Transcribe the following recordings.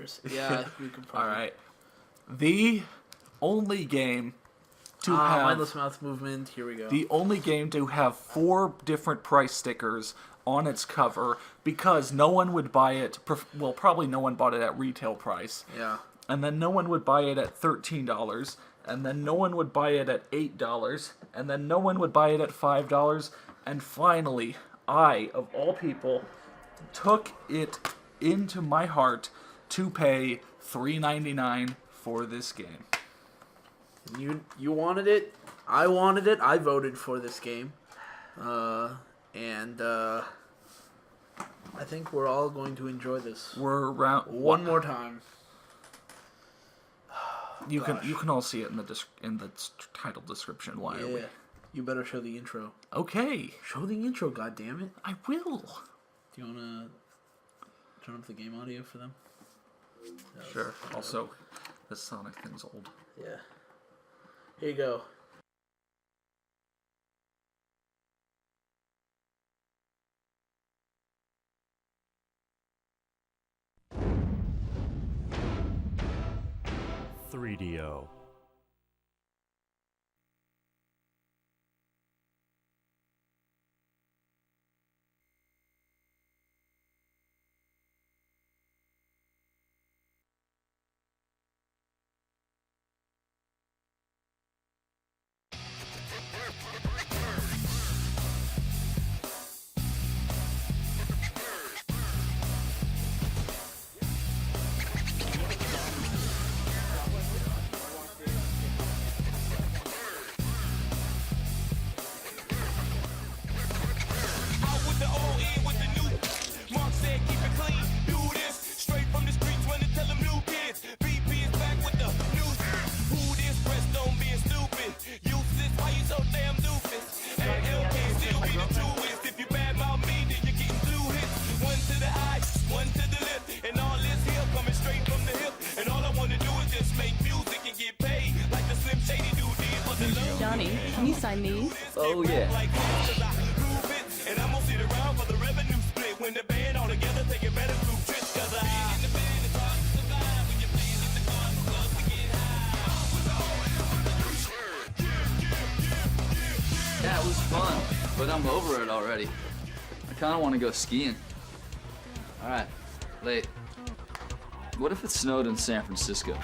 players. Yeah, we could probably. All right. The only game to have mindless mouth movement. Here we go. The only game to have 4 different price stickers on its cover because no one would buy it. Well, probably no one bought it at retail price. Yeah. And then no one would buy it at $13. And then no one would buy it at $8. And then no one would buy it at $5. And finally, I, of all people, took it into my heart to pay $3.99 for this game. You wanted it. I wanted it. I voted for this game. And I think we're all going to enjoy this. We're around one more time. You can all see it in the title description. Why are we? You better show the intro. Okay. Show the intro, goddammit. I will. Do you want to turn up the game audio for them? Sure. Also, this Sonic thing's old. Yeah. Here you go. .3DO. Johnny, can you sign these? Oh, yeah. Yeah, it was fun, but I'm over it already. I kind of want to go skiing. All right, late. What if it snowed in San Francisco?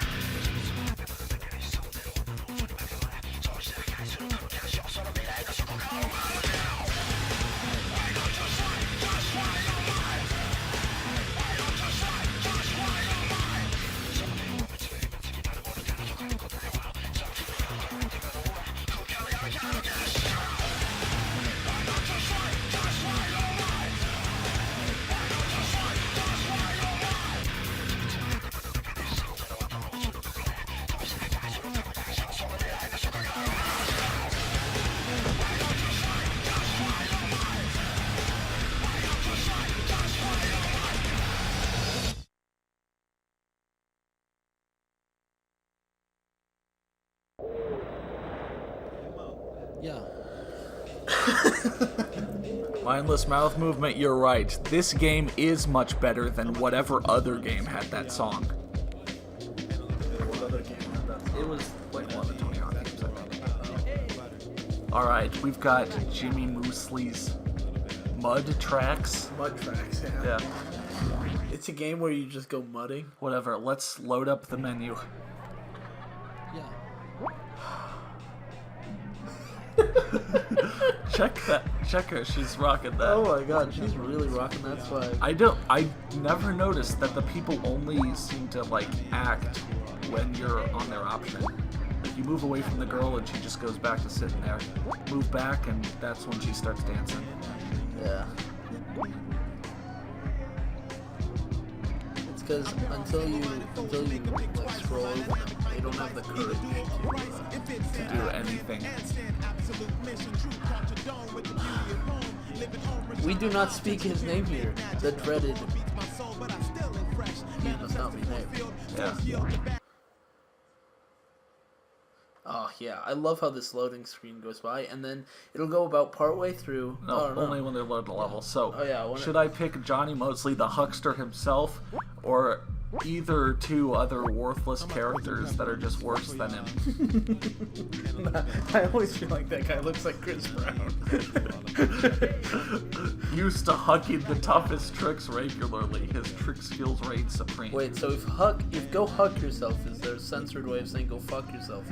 Yeah. Mindless mouth movement, you're right. This game is much better than whatever other game had that song. What other game had that? It was like one of the Tony Hawk games, I think. Alright, we've got Jimmy Moseley's Mud Tracks. Mud Tracks, Yeah. It's a game where you just go mudding. Whatever, let's load up the menu. Yeah. Check her, she's rocking that. Oh my god, she's really rocking that swag. I never noticed that the people only seem to like act when you're on their option. Like you move away from the girl and she just goes back to sitting there. Move back and that's when she starts dancing. Yeah. It's because until you like scroll over them, they don't have the courage To do anything. We do not speak his name here. The dreaded. He must not be named. Yeah. Oh yeah, I love how this loading screen goes by, and then it'll go about partway through. No, only when they load the level. So, Oh, yeah, should I pick Jonny Moseley, the huckster himself, or either two other worthless characters that are just worse than him. I always feel like that guy looks like Chris Brown. Used to hucking the toughest tricks regularly. His trick skills reign supreme. Wait, so if go huck yourself is there a censored way of saying go fuck yourself?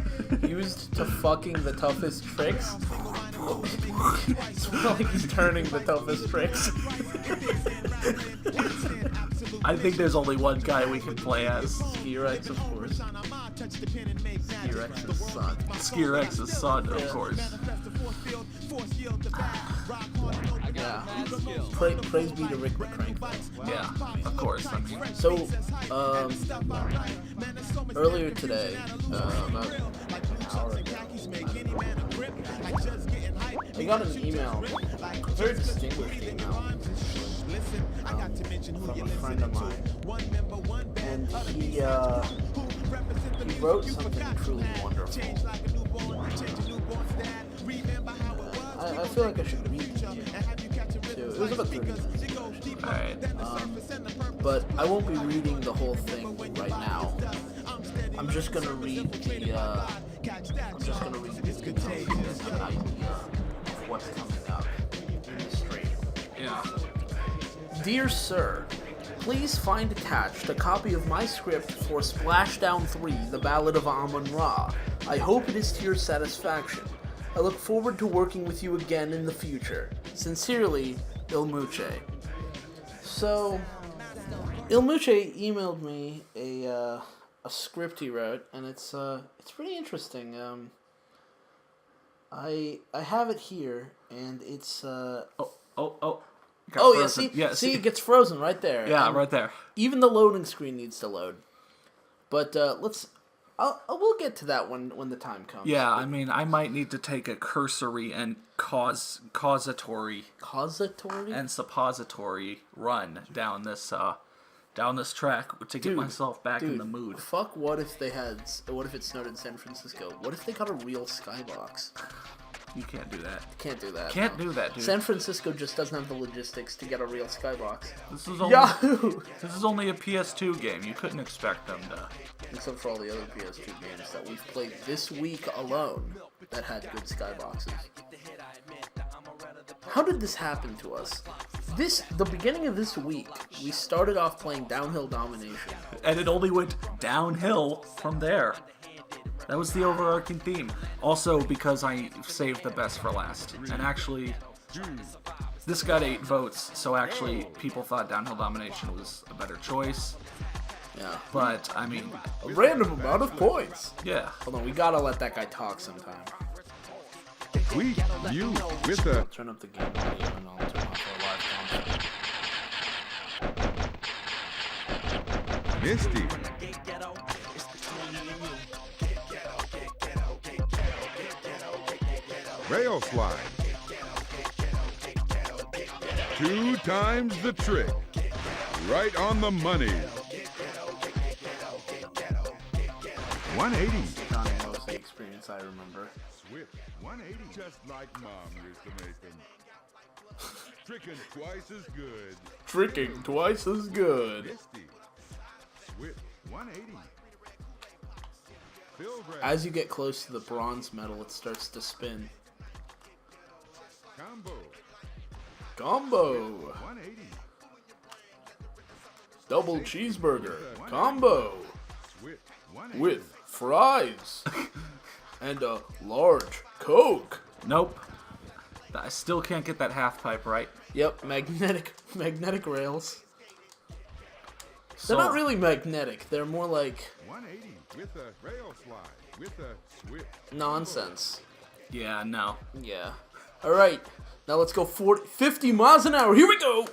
Used to fucking the toughest tricks? It's more like he's turning the toughest tricks. I think there's only one guy we can play as. Ski-Rex, of course. Ski-Rex's son. Ski-Rex's son, of course. Yeah. Praise be to Rick McCrank. Yeah, of course. I mean, So, earlier today, about an hour ago, I got an email, a very distinguished email, from a friend of mine, and he wrote something truly wonderful. I feel like I should read it to you. It was about 30 minutes ago. alright. But I won't be reading the whole thing right now. I'm just gonna read the email so you guys get an idea of what's coming up in the stream. Yeah. Dear Sir, please find attached a copy of my script for Splashdown 3, The Ballad of Amman-Ra. I hope it is to your satisfaction. I look forward to working with you again in the future. Sincerely, ilmucche. So, ilmucche emailed me a script he wrote, and it's pretty interesting. I have it here, and it's Oh. Oh Got yeah, frozen. see, it gets frozen right there. Yeah, And right there. even the loading screen needs to load. But we'll get to that when the time comes. Yeah, I mean, I might need to take a cursory and causatory Causatory? and suppository run down this track to get myself back in the mood. Fuck, what if it snowed in San Francisco? What if they got a real skybox? You can't do that. Can't do that. Can't do that, dude. San Francisco just doesn't have the logistics to get a real skybox. This is only Yahoo! This is only a PS2 game. You couldn't expect them to. Except for all the other PS2 games that we've played this week alone that had good skyboxes. How did this happen to us? The beginning of this week, we started off playing Downhill Domination. And it only went downhill from there. That was the overarching theme. Also, because I saved the best for last. And actually, this got 8 votes, so actually, people thought Downhill Domination was a better choice. Yeah. But, I mean, A random amount of points. yeah. Hold on, we gotta let that guy talk sometime. Tweet you with a Turn up the game volume and I'll turn off our live content. Misty. Rail slide. 2 times the trick. Right on the money. 180. Jonny Moseley experience, I remember. Swift 180. Just like Mom used to make them. Tricking twice as good. Tricking twice as good. Misty. Swift 180. Phil Grab. As you get close to the bronze medal, it starts to spin. Combo. Combo. 180. Double cheeseburger. Combo. Swift 180. With fries. And a large Coke. Nope. I still can't get that half pipe right. Yep, magnetic rails. So, They're not really magnetic. They're more like 180 with a rail slide with a Swift. nonsense. Yeah, no. Yeah. All right. Now let's go 50 miles an hour. Here we go.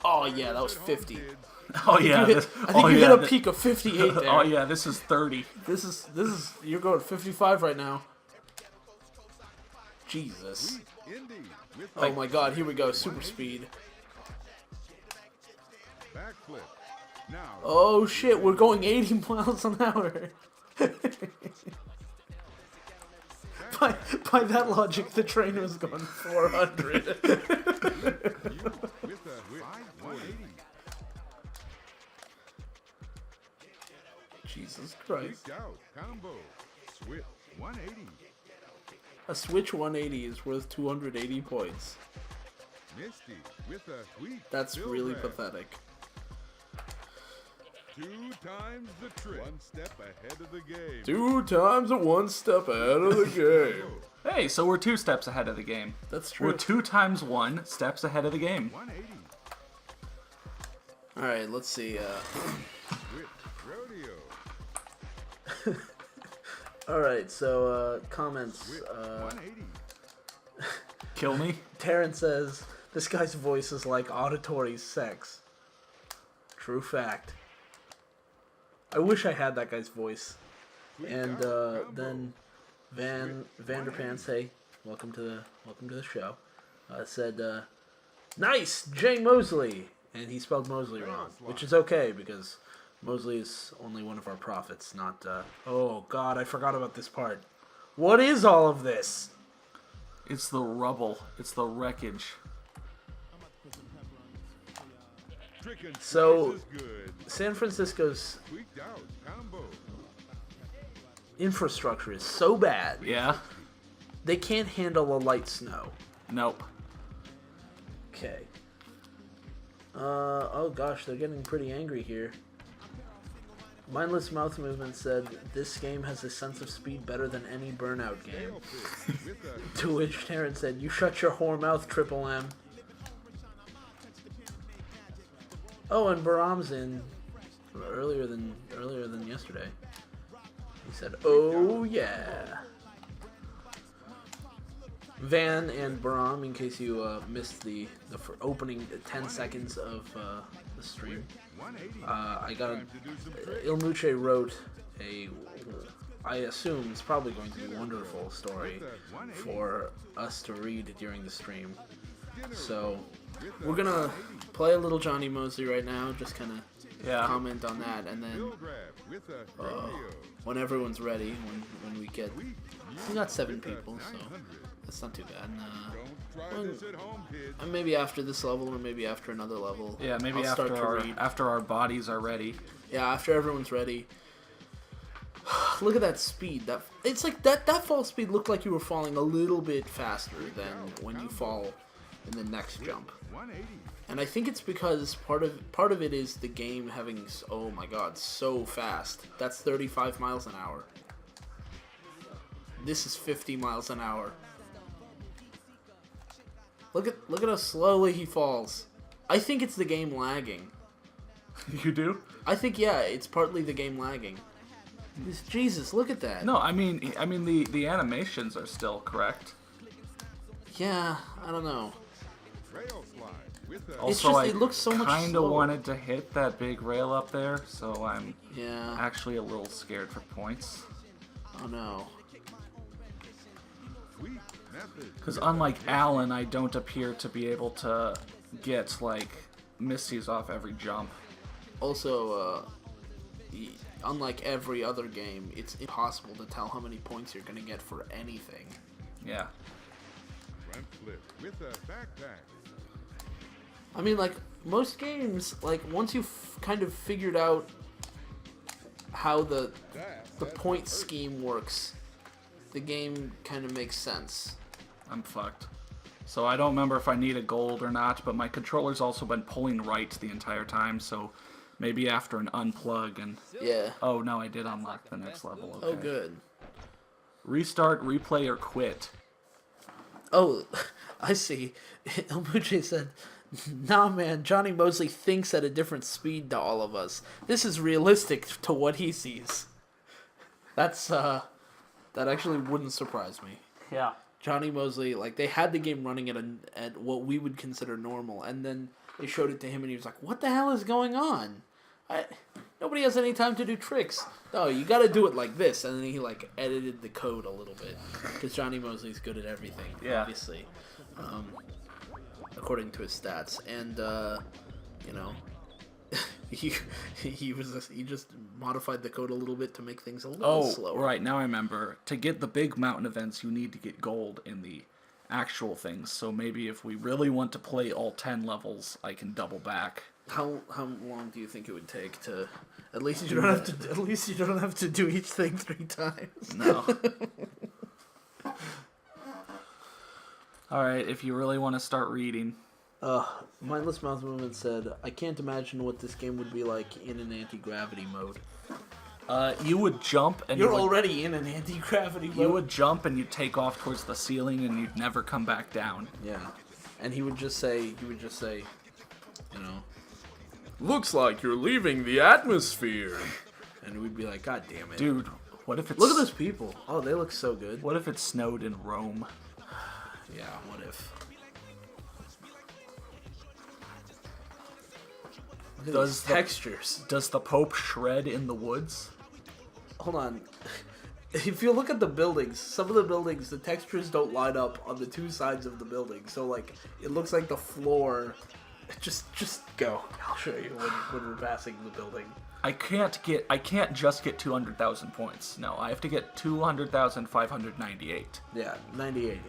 Oh yeah, that was 50. Oh yeah. I think you hit a peak of 58 there. Oh yeah, this is 30. This is you're going 55 right now. Jesus. Indy with Oh my God, here we go. Super speed. backflip. Now Oh shit, we're going 80 miles an hour. By that logic, the train was going 400. with a 180. Jesus Christ. Freaked out. Combo. Switch 180. A Switch 180 is worth 280 points. Misty with a sweet. That's Bill really grab. pathetic. 2 times the trick. 1 step ahead of the game. 2 times a 1 step out of the game. Hey, so we're 2 steps ahead of the game. That's true. We're 2 times 1 steps ahead of the game. 180. Alright, let's see. Switch rodeo. Alright, so comments. Switch 180. Kill me? Terrence says, this guy's voice is like auditory sex. True fact. I wish I had that guy's voice. And then Vanderpants, hey, welcome to the show. Said, nice, Jay Mosley, and he spelled Mosley wrong, which is okay because Mosley is only one of our prophets, not. Oh God, I forgot about this part. What is all of this? It's the rubble. It's the wreckage. Trickin' So- twice as good. San Francisco's Tweaked out. Combo. infrastructure is so bad Yeah? they can't handle a light snow. Nope. Okay. Oh gosh, they're getting pretty angry here. Mindless Mouth Movement said, this game has a sense of speed better than any Burnout game. Tailfish with a To which Terrence said, you shut your whore mouth, Triple M. Oh, and Baram's in earlier than yesterday. He said, oh yeah. Van and Baram, in case you missed the opening 10 seconds of the stream, 180. I got Time to do some tricks. Ilmucche wrote a, I assume it's probably going to be a wonderful story for us to read during the stream. So we're gonna play a little Jonny Moseley right now, just kind of Yeah. comment on that, and then Bill grab with a rodeo. when everyone's ready, when we get, we got 7 people, so that's not too bad. Don't try this at home, kids. And maybe after this level, or maybe after another level. Yeah, maybe I'll start to after read. after our bodies are ready. Yeah, after everyone's ready. Look at that speed. It's like that fall speed looked like you were falling a little bit faster than when you fall in the next jump. 180. And I think it's because part of it is the game having, oh my god, so fast. That's 35 miles an hour. This is 50 miles an hour. Look at how slowly he falls. I think it's the game lagging. You do? I think, yeah, it's partly the game lagging. Jesus, look at that. No, I mean the animations are still correct. Yeah, I don't know. Trail slide with a Also, just, I it looks so much kind of slower. wanted to hit that big rail up there, so I'm Yeah. actually a little scared for points. Oh no. sweet method. Because unlike Alan, I don't appear to be able to get like Misty's off every jump. Also, unlike every other game, it's impossible to tell how many points you're gonna get for anything. Yeah. Front flip with a backpack. I mean, like, most games, like, once you've kind of figured out how the point scheme works, the game kind of makes sense. I'm fucked. So I don't remember if I need a gold or not, but my controller's also been pulling right the entire time, so maybe after an unplug and... Yeah. Oh, no, I did unlock the next level. Okay. Oh, good. Restart, replay, or quit. Oh, I see. Ilmucche said, nah, man, Jonny Moseley thinks at a different speed to all of us. This is realistic to what he sees. That's, that actually wouldn't surprise me. Yeah. Jonny Moseley, like, they had the game running at what we would consider normal, and then they showed it to him, and he was like, what the hell is going on? Nobody has any time to do tricks. No, you gotta do it like this, and then he, like, edited the code a little bit, because Jonny Moseley's good at everything, Yeah. obviously, according to his stats, and, you know, he just modified the code a little bit to make things a little Oh, slower. right, now I remember. To get the big mountain events, you need to get gold in the actual things. So maybe if we really want to play all 10 levels, I can double back How long do you think it would take to? At least you don't have to do each thing 3 times. No. All right, if you really want to start reading. Mindless Mouth Movement said, I can't imagine what this game would be like in an anti-gravity mode. You would jump and You're already in an anti-gravity mode. You would jump and you'd take off towards the ceiling and you'd never come back down. Yeah. And he would just say, you know, looks like you're leaving the atmosphere. And we'd be like, God damn it. Dude, what if it's... Look at those people. Oh, they look so good. What if it snowed in Rome? Yeah, what if? Does textures. Does the Pope shred in the woods? Hold on. If you look at the buildings, some of the buildings, the textures don't line up on the 2 sides of the building. So, like, it looks like the floor... Just go. I'll show you when we're passing the building. I can't just get 200,000 points. No, I have to get 200,598. Yeah, 98, yeah.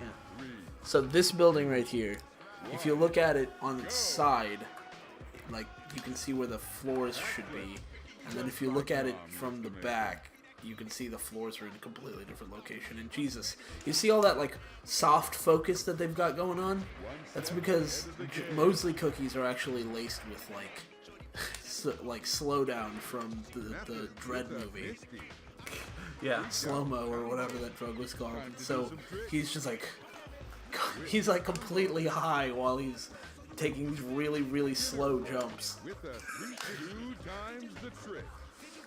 So this building right here, if you look at it on its side, like, you can see where the floors should be. And then if you look at it from the back, you can see the floors are in a completely different location. And Jesus, you see all that, like, soft focus that they've got going on? That's because Mosley cookies are actually laced with, like Slowdown from the Dread movie. Yeah. Slow-mo or whatever that drug was called. So he's just like... He's like completely high while he's taking these really, really slow jumps.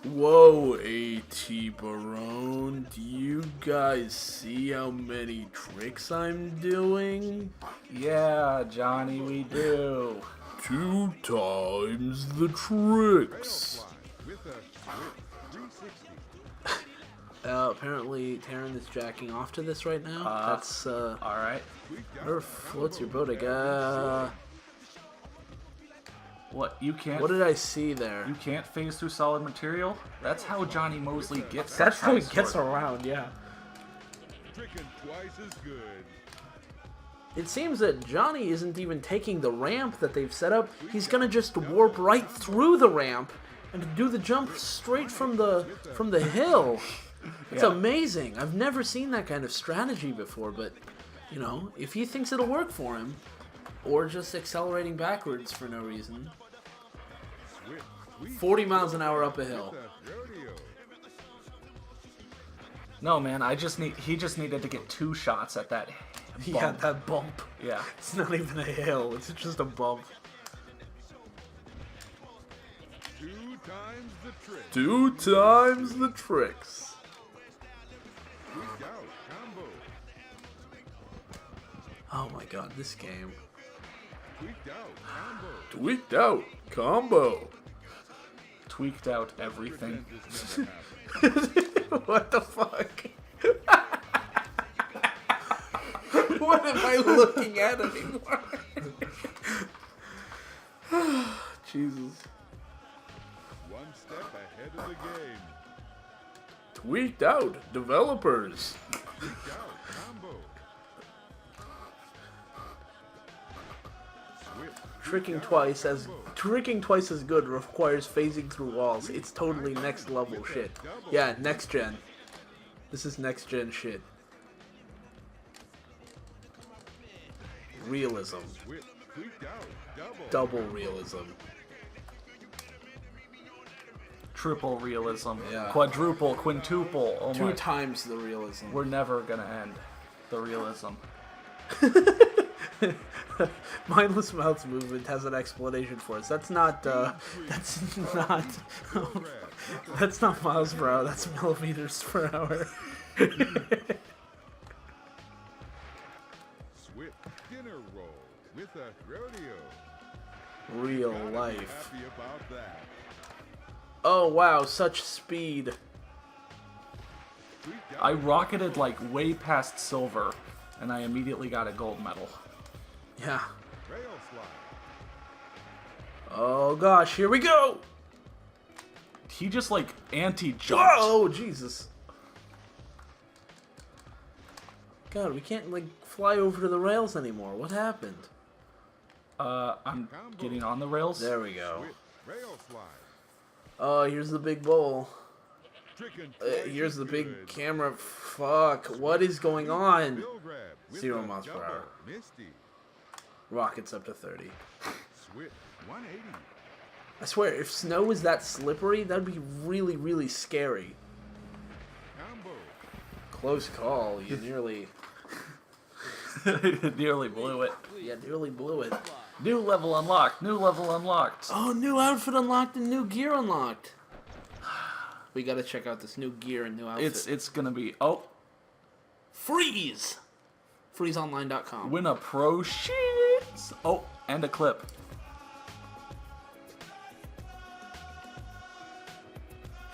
Whoa, A.T. Barone, do you guys see how many tricks I'm doing? Yeah, Johnny, we do. 2 times the tricks. Apparently Taryn is jacking off to this right now. That's, alright. Whatever floats your boat, I guess. What, you can't... What did I see there? You can't phase through solid material? That's how Jonny Moseley gets... That's how he gets around, yeah. Tricking twice as good. It seems that Johnny isn't even taking the ramp that they've set up. He's gonna just warp right through the ramp and do the jump straight from the hill. It's amazing. I've never seen that kind of strategy before, but, you know, if he thinks it'll work for him, or just accelerating backwards for no reason. 40 miles an hour up a hill. No, man, he just needed to get 2 shots at that bump. Yeah, that bump. Yeah. It's not even a hill, it's just a bump. 2 times the trick. 2 times the tricks. Tweaked out combo. Oh my god, this game. Tweaked out combo. Tweaked out combo. Tweaked out everything. What the fuck? What am I looking at anymore? Jesus. 1 step ahead of the game. Tweaked out developers. Tweaked out combo. Tricking twice as good requires phasing through walls. It's totally next level shit. Yeah, next gen. This is next gen shit. Realism. Tweaked out Double realism. Triple realism. Yeah. Quadruple, quintuple. Oh 2 my. times the realism. We're never gonna end the realism. Mindless Mouth's movement has an explanation for us. That's not that's not miles per hour, that's millimeters per hour. Swift dinner roll with a rodeo. Real Gotta be life. happy about that. Oh wow, such speed. Tweaked out I rocketed like way past silver, and I immediately got a gold medal. Yeah. rail slide. Oh gosh, here we go! He just like anti-jumped. Whoa, Jesus. God, we can't like fly over to the rails anymore. What happened? I'm getting on the rails. There we go. Rail slide. Oh, here's the big bowl. Tricking Here's the big good. camera. Fuck, what is going on? Bill grab with 0 the miles per double. hour. Misty. Rockets up to 30. Switch 180. I swear, if snow was that slippery, that'd be really, really scary. Combo. Close call. You nearly, Nearly blew it. nearly blew it. New level unlocked. New level unlocked. Oh, new outfit unlocked and new gear unlocked. We gotta check out this new gear and new outfit. It's gonna be Freeze! FreezeOnline.com. win a pro sheets. Oh, and a clip.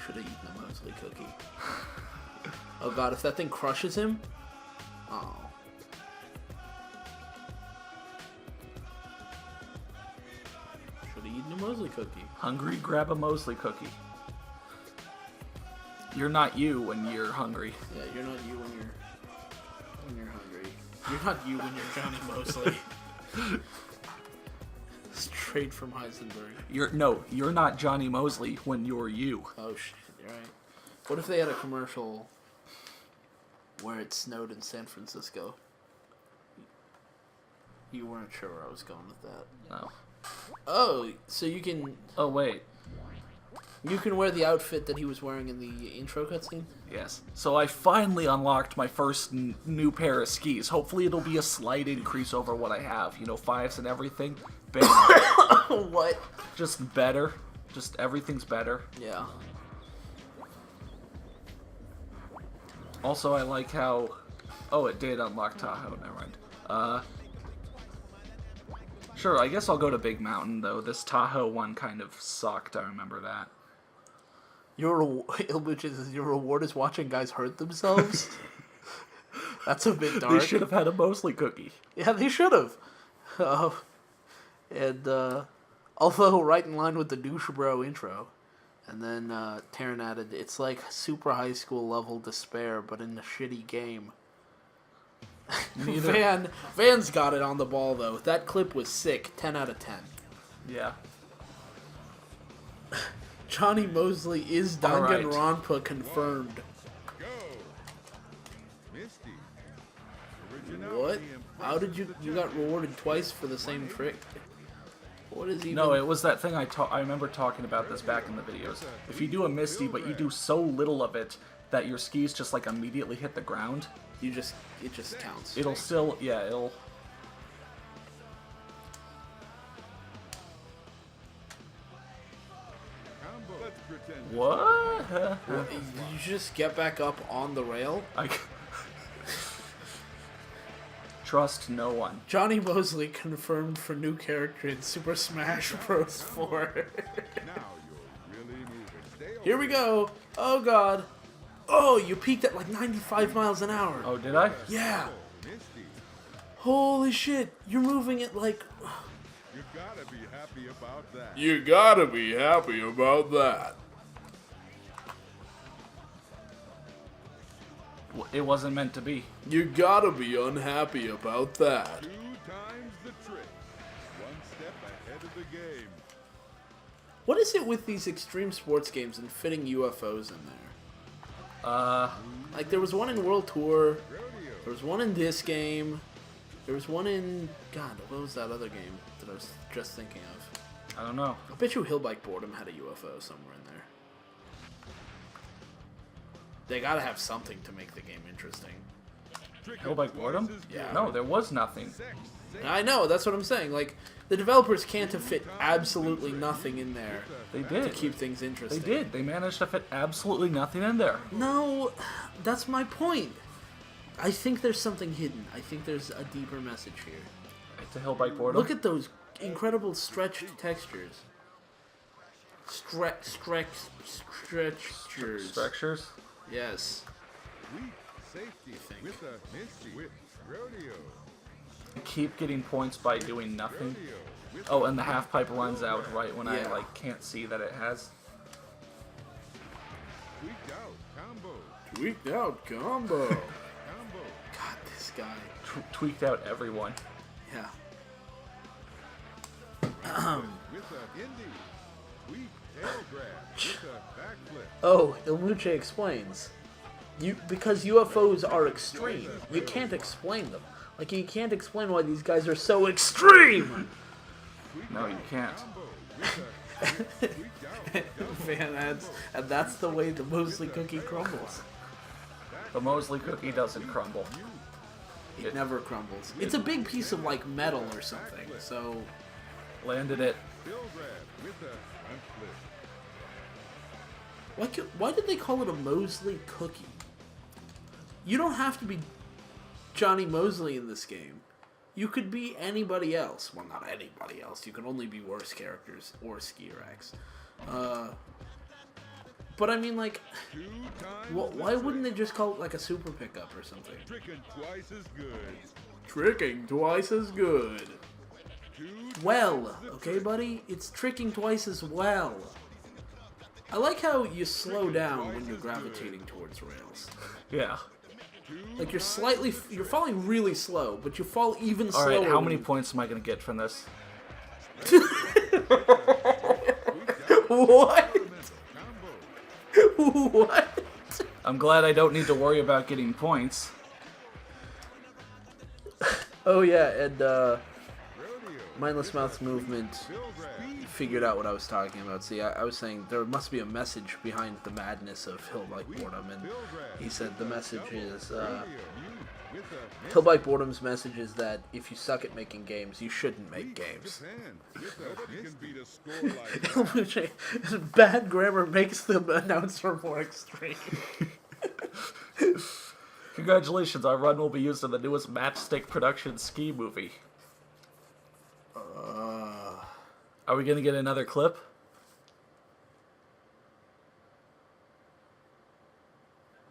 Should have eaten a Mosley cookie. Oh god, if that thing crushes him. Oh. Should have eaten a Mosley cookie. Hungry, grab a Mosley cookie. You're not you when you're hungry. Yeah, you're not you when you're hungry. You're not you when you're Jonny Moseley. Straight from Heisenberg. You're not Jonny Moseley when you're you. Oh shit, you're right. What if they had a commercial where it snowed in San Francisco? You weren't sure where I was going with that. No. Oh, so you can Oh wait. wear the outfit that he was wearing in the intro cutscene? Yes. So I finally unlocked my first new pair of skis. Hopefully it'll be a slight increase over what I have. You know, 5s and everything. Bam. What? Just better. Just everything's better. Yeah. Also, I like how... Oh, it did unlock Tahoe. Never mind. Sure, I guess I'll go to Big Mountain, though. This Tahoe one kind of sucked. I remember that. ilmucche, your reward is watching guys hurt themselves? That's a bit dark. They should have had a Mosley cookie. Yeah, they should have. Although right in line with the douche bro intro. And then Taryn added, it's like super high school level despair, but in a shitty game. Van's got it on the ball, though. That clip was sick. 10 out of 10. Yeah. Jonny Moseley is Danganronpa confirmed. Go. Misty. What? How did you got rewarded twice for the same trick? What is even... No, it was that thing I remember talking about this back in the videos. If you do a Misty, but you do so little of it that your skis just like immediately hit the ground, it just counts. it'll still, yeah, it'll... Combo. Let's pretend. What? You just get back up on the rail. Trust no one. Jonny Moseley confirmed for new character in Super Smash Bros. 4. Now you're really moving. Stay Here we go. Oh god. Oh, you peaked at like 95 miles an hour. Oh, did I? Yeah. Misty. Holy shit. You're moving at like... You gotta be happy about that. You gotta be happy about that. It wasn't meant to be. You gotta be unhappy about that. 2 times the trick. 1 step ahead of the game. What is it with these extreme sports games and fitting UFOs in there? Like there was one in World Tour. Rodeo. There was one in this game. There was one in... God, what was that other game that I was just thinking of? I don't know. I bet you Hillbike Boredom had a UFO somewhere in there. They gotta have something to make the game interesting. Hillbike Boredom? Yeah. No, there was nothing. I know, that's what I'm saying. Like, the developers can't have fit absolutely nothing in there They to did. keep things They interesting. did. They managed to fit absolutely nothing in there. No, that's my point. I think there's something hidden. I think there's a deeper message here. It's a Hillbike Boredom. Look at those incredible stretched textures. Stretchers. Structures. Yes. Sweet safety think? with a Misty. With rodeo. Keep getting points by doing nothing. Rodeo. With Oh, and the half pipe runs out right when I Yeah. like can't see that it has. tweaked out combo. Tweaked out combo. Combo. God, this guy. Tweaked out everyone. Yeah. with a indie. Sweet tail grab with a backflip. Oh, Ilmucche explains. Because UFOs are extreme. You can't explain them. Like, you can't explain why these guys are so extreme! No, you can't. Man, that's the way the Mosley cookie crumbles. The Mosley cookie doesn't crumble. It never crumbles. It's a big piece of, like, metal or something, so... Landed it. Bill grab with a front flip. Why did they call it a Mosley cookie? You don't have to be Jonny Moseley in this game. You could be anybody else. Well, not anybody else. You can only be worse characters or Skier X. But I mean, like, why wouldn't they just call it like a super pickup or something? Tricking twice as good. Tricking twice as good. Well, okay, buddy? It's tricking twice as well. I like how you slow down when you're gravitating towards rails. Yeah. Like, you're falling really slow, but you fall even slower. Alright, how many points am I going to get from this? What? What? I'm glad I don't need to worry about getting points. Oh yeah, and Mindless Mouth's movement figured out what I was talking about. See, I was saying there must be a message behind the madness of Hillbike Boredom, and he said the message is, Hillbike Boredom's message is that if you suck at making games, you shouldn't make games. Bad grammar makes the announcer more extreme. Congratulations, our run will be used in the newest Matchstick production ski movie. Are we gonna get another clip?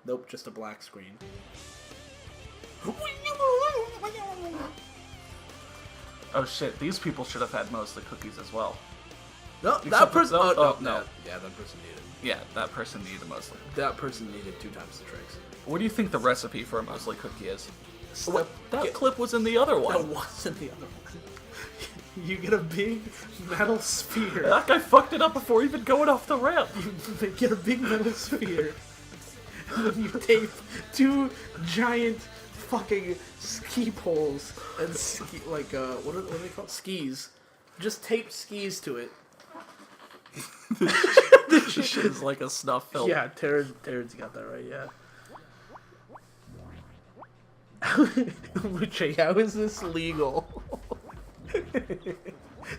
Nope, just a black screen. Oh shit, these people should have had Mosley cookies as well. No, Except that person. for- Oh, no. Yeah, that person needed. Yeah, that person needed a Mosley. That person needed 2 times the tricks. What do you think the recipe for a Mosley cookie is? Step, That clip was in the other That one. wasn't the other one. You get a big metal sphere. That guy fucked it up before even going off the ramp. You get a big metal sphere. And then you tape 2 giant fucking ski poles and ski, like, what are they called? Skis. Just tape skis to it. This shit is like a snuff film. Yeah, Taryn's got that right, yeah. Luce, how is this legal?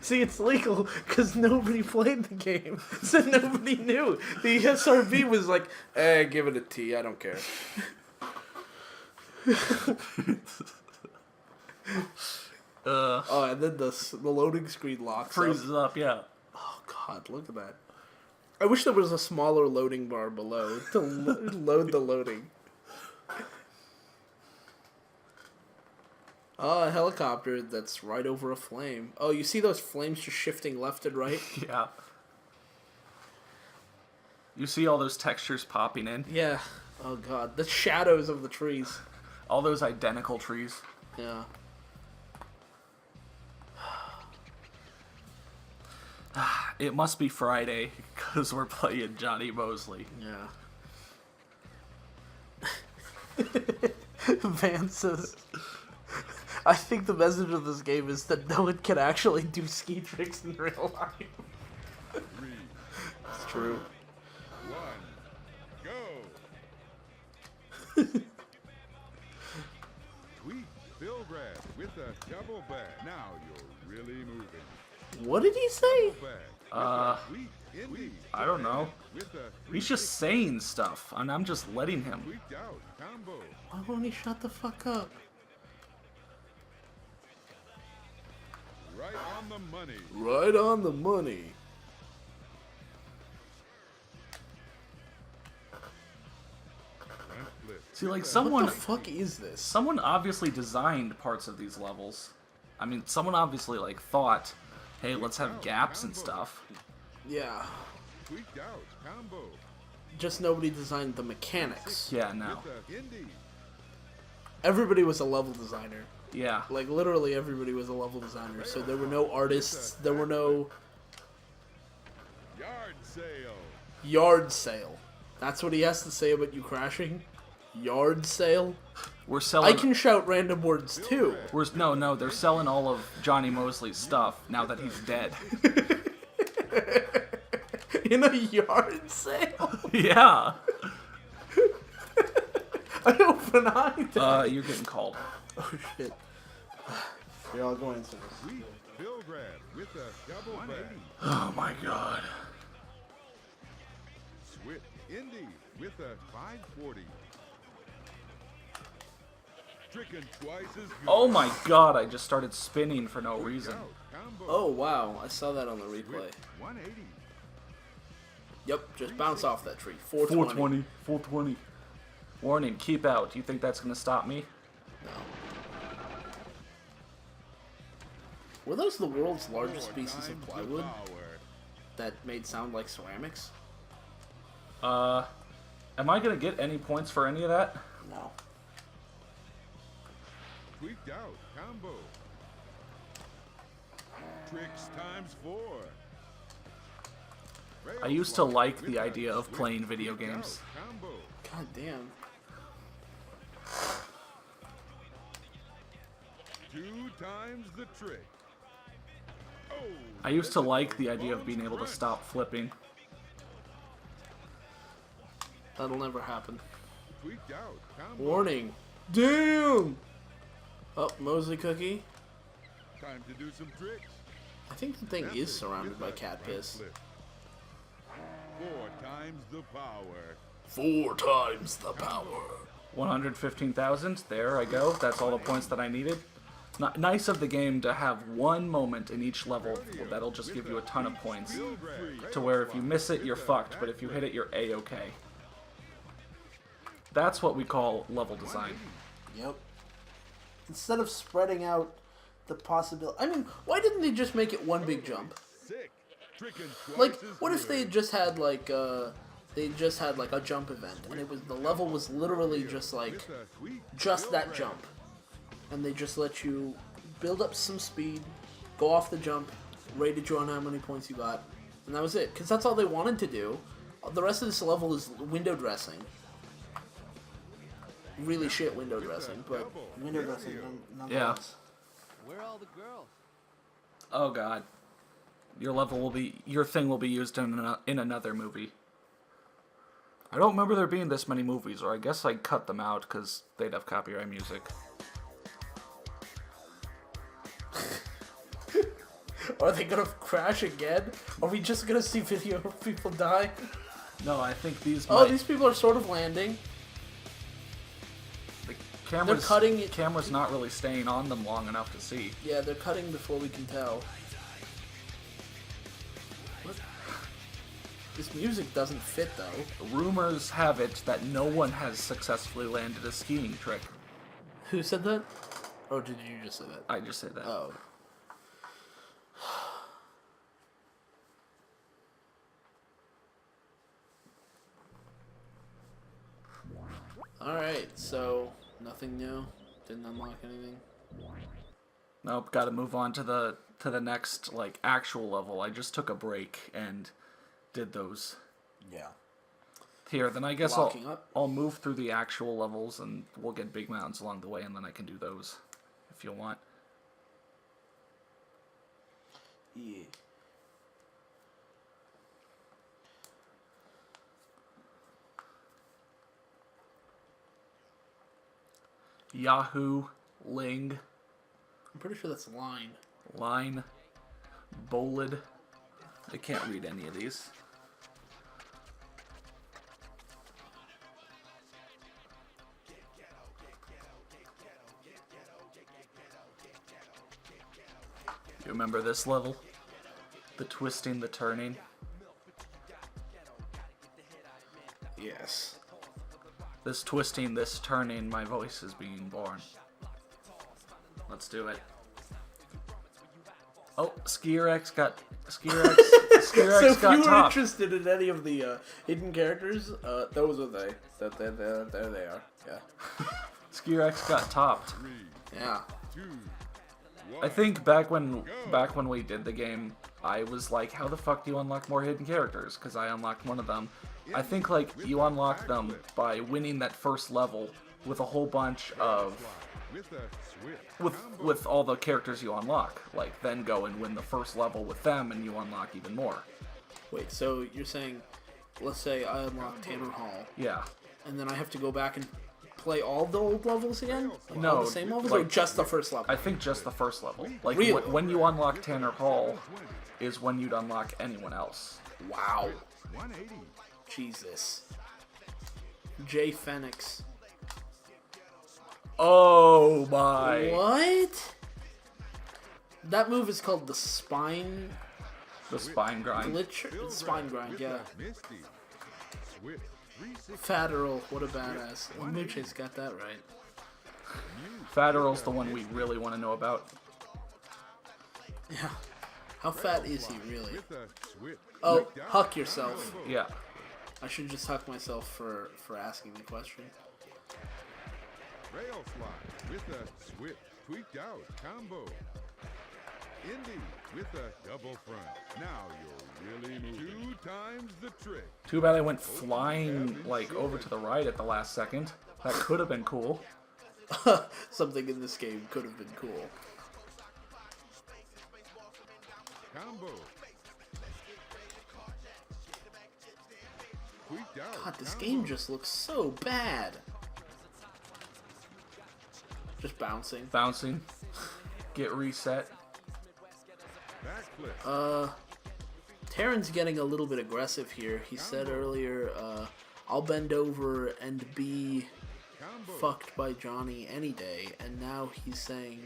See, it's legal because nobody played the game, so nobody knew. The SRB was like, give it a T, I don't care. Oh, and then the loading screen locks Freezes up, yeah. Oh god, look at that. I wish there was a smaller loading bar below to load the loading. Oh, a helicopter that's right over a flame. Oh, you see those flames just shifting left and right? Yeah. You see all those textures popping in? Yeah. Oh god, the shadows of the trees. All those identical trees. Yeah. It must be Friday, because we're playing Jonny Moseley. Yeah. Van says, I think the message of this game is that no one can actually do ski tricks in real life. It's true. 1, go! Tweet Bill grab with a double back. Now you're really moving. What did he say? Tweet indie. I don't know. With a He's just saying stuff, and I'm just letting him. tweaked out combo. Why won't he shut the fuck up? Right on the money. Right on the money. Front flip. See, like, What someone the fuck is this? someone obviously designed parts of these levels. I mean, someone obviously, like, thought, hey, let's have gaps and stuff. Yeah. Tweaked out combo. Just nobody designed the mechanics. Yeah, no. With a indie. Everybody was a level designer. Yeah. Like, literally everybody was a level designer. So there were no artists. There were no Yard sale. yard sale. That's what he has to say about you crashing? Yard sale? We're selling. I can shout random words, too. No, they're selling all of Jonny Moseley's stuff now that he's dead. In a yard sale? Yeah. I open eye. You're getting called. Oh, shit. Here, I'll go answer this. Sweet Bill grab with a double 180. Oh my god. Swift Indy with a 540. Stricken twice as good. Oh my god, I just started spinning for no reason. Out combo. Oh, wow. I saw that on the replay. 180. Yep, just bounce off that tree. 420. 420. Warning, keep out. You think that's gonna stop me? No. Were those the world's largest pieces of plywood that made sound like ceramics? Am I gonna get any points for any of that? No. Tweaked out combo. Tricks times 4. I used to like the idea of playing video games. Combo. God damn. 2 times the trick. Oh, I used to like the idea of being able to stop flipping. That'll never happen. tweaked out combo. Warning. Damn! Oh, Mosley cookie. Time to do some tricks. I think the thing is surrounded by cat piss. 4 times the power. 4 times the power. 115,000. There I go. That's all the points that I needed. Nice of the game to have one moment in each level that'll just give you a ton of points. To where if you miss it, you're fucked, but if you hit it, you're A-okay. That's what we call level design. Yep. Instead of spreading out the possibility... I mean, why didn't they just make it one big jump? Sick. Trickin' Like, twice as what if they good. just had, like, a jump event, and it was the level was literally just, like, With a sweet just Bill that grab. jump. And they just let you build up some speed, go off the jump, rated you on how many points you got, and that was it. Because that's all they wanted to do. The rest of this level is window dressing. Really shit window dressing, but window dressing nonetheless. Where are all the girls? Oh god. Your thing will be used in another movie. I don't remember there being this many movies, or I guess I cut them out because they'd have copyright music. Are they gonna crash again? Are we just gonna see video of people die? No, I think these. Oh, these people are sort of landing. The camera's, They're cutting it- camera's not really staying on them long enough to see. Yeah, they're cutting before we can tell. What? This music doesn't fit, though. Rumors have it that no one has successfully landed a skiing trick. Who said that? Or did you just say that? I just said that. Oh. Alright, so nothing new? Didn't unlock anything? Nope, gotta move on to the next, like, actual level. I just took a break and did those. Yeah. Here, then I guess Locking up? I'll move through the actual levels and we'll get big mountains along the way and then I can do those if you want. Yeah. Yahoo, Ling, I'm pretty sure that's line. Line, Bolid. I can't read any of these. You remember this level? The twisting, the turning. Yes. This twisting, this turning, my voice is being born. Let's do it. Oh, Skier-X got So Skier-X if you got were top. interested in any of the hidden characters, those are they. There they are. Yeah. Skier-X got topped. Yeah. I think back when we did the game, I was like, how the fuck do you unlock more hidden characters? Because I unlocked one of them. I think like you unlock them by winning that first level with a whole bunch of with all the characters you unlock. Like then go and win the first level with them, and you unlock even more. Wait, so you're saying, let's say I unlock Tanner Hall, Yeah. and then I have to go back and play all the old levels again? Like, No, all the same levels, like- or just the first level? I think just the first level. Like Really? when you unlock Tanner Hall is when you'd unlock anyone else. Wow. Jesus. Jay Phoenix. Oh my. What? That move is called the spine The spine grind. glitch. Spine grind, yeah. Misty. Swift. 360. Fat Earl, what a badass. Ilmucche's got that right. Fat Earl's the one we really want to know about. Yeah. How fat is he really? With a swift. Oh, huck yourself. Yeah. I should just huck myself for asking the question. Rail slide with a swift. Tweaked out combo. Indy with a double front. Now you're really moving. 2 times the trick. Too bad I went flying like over to the right at the last second. That could have been cool. Something in this game could have been cool. Combo. Tweaked out. God, this game just looks so bad. Just bouncing. Bouncing. Get reset. Backflip. Terran's getting a little bit aggressive here. He said earlier, I'll bend over and be fucked by Johnny any day. And now he's saying,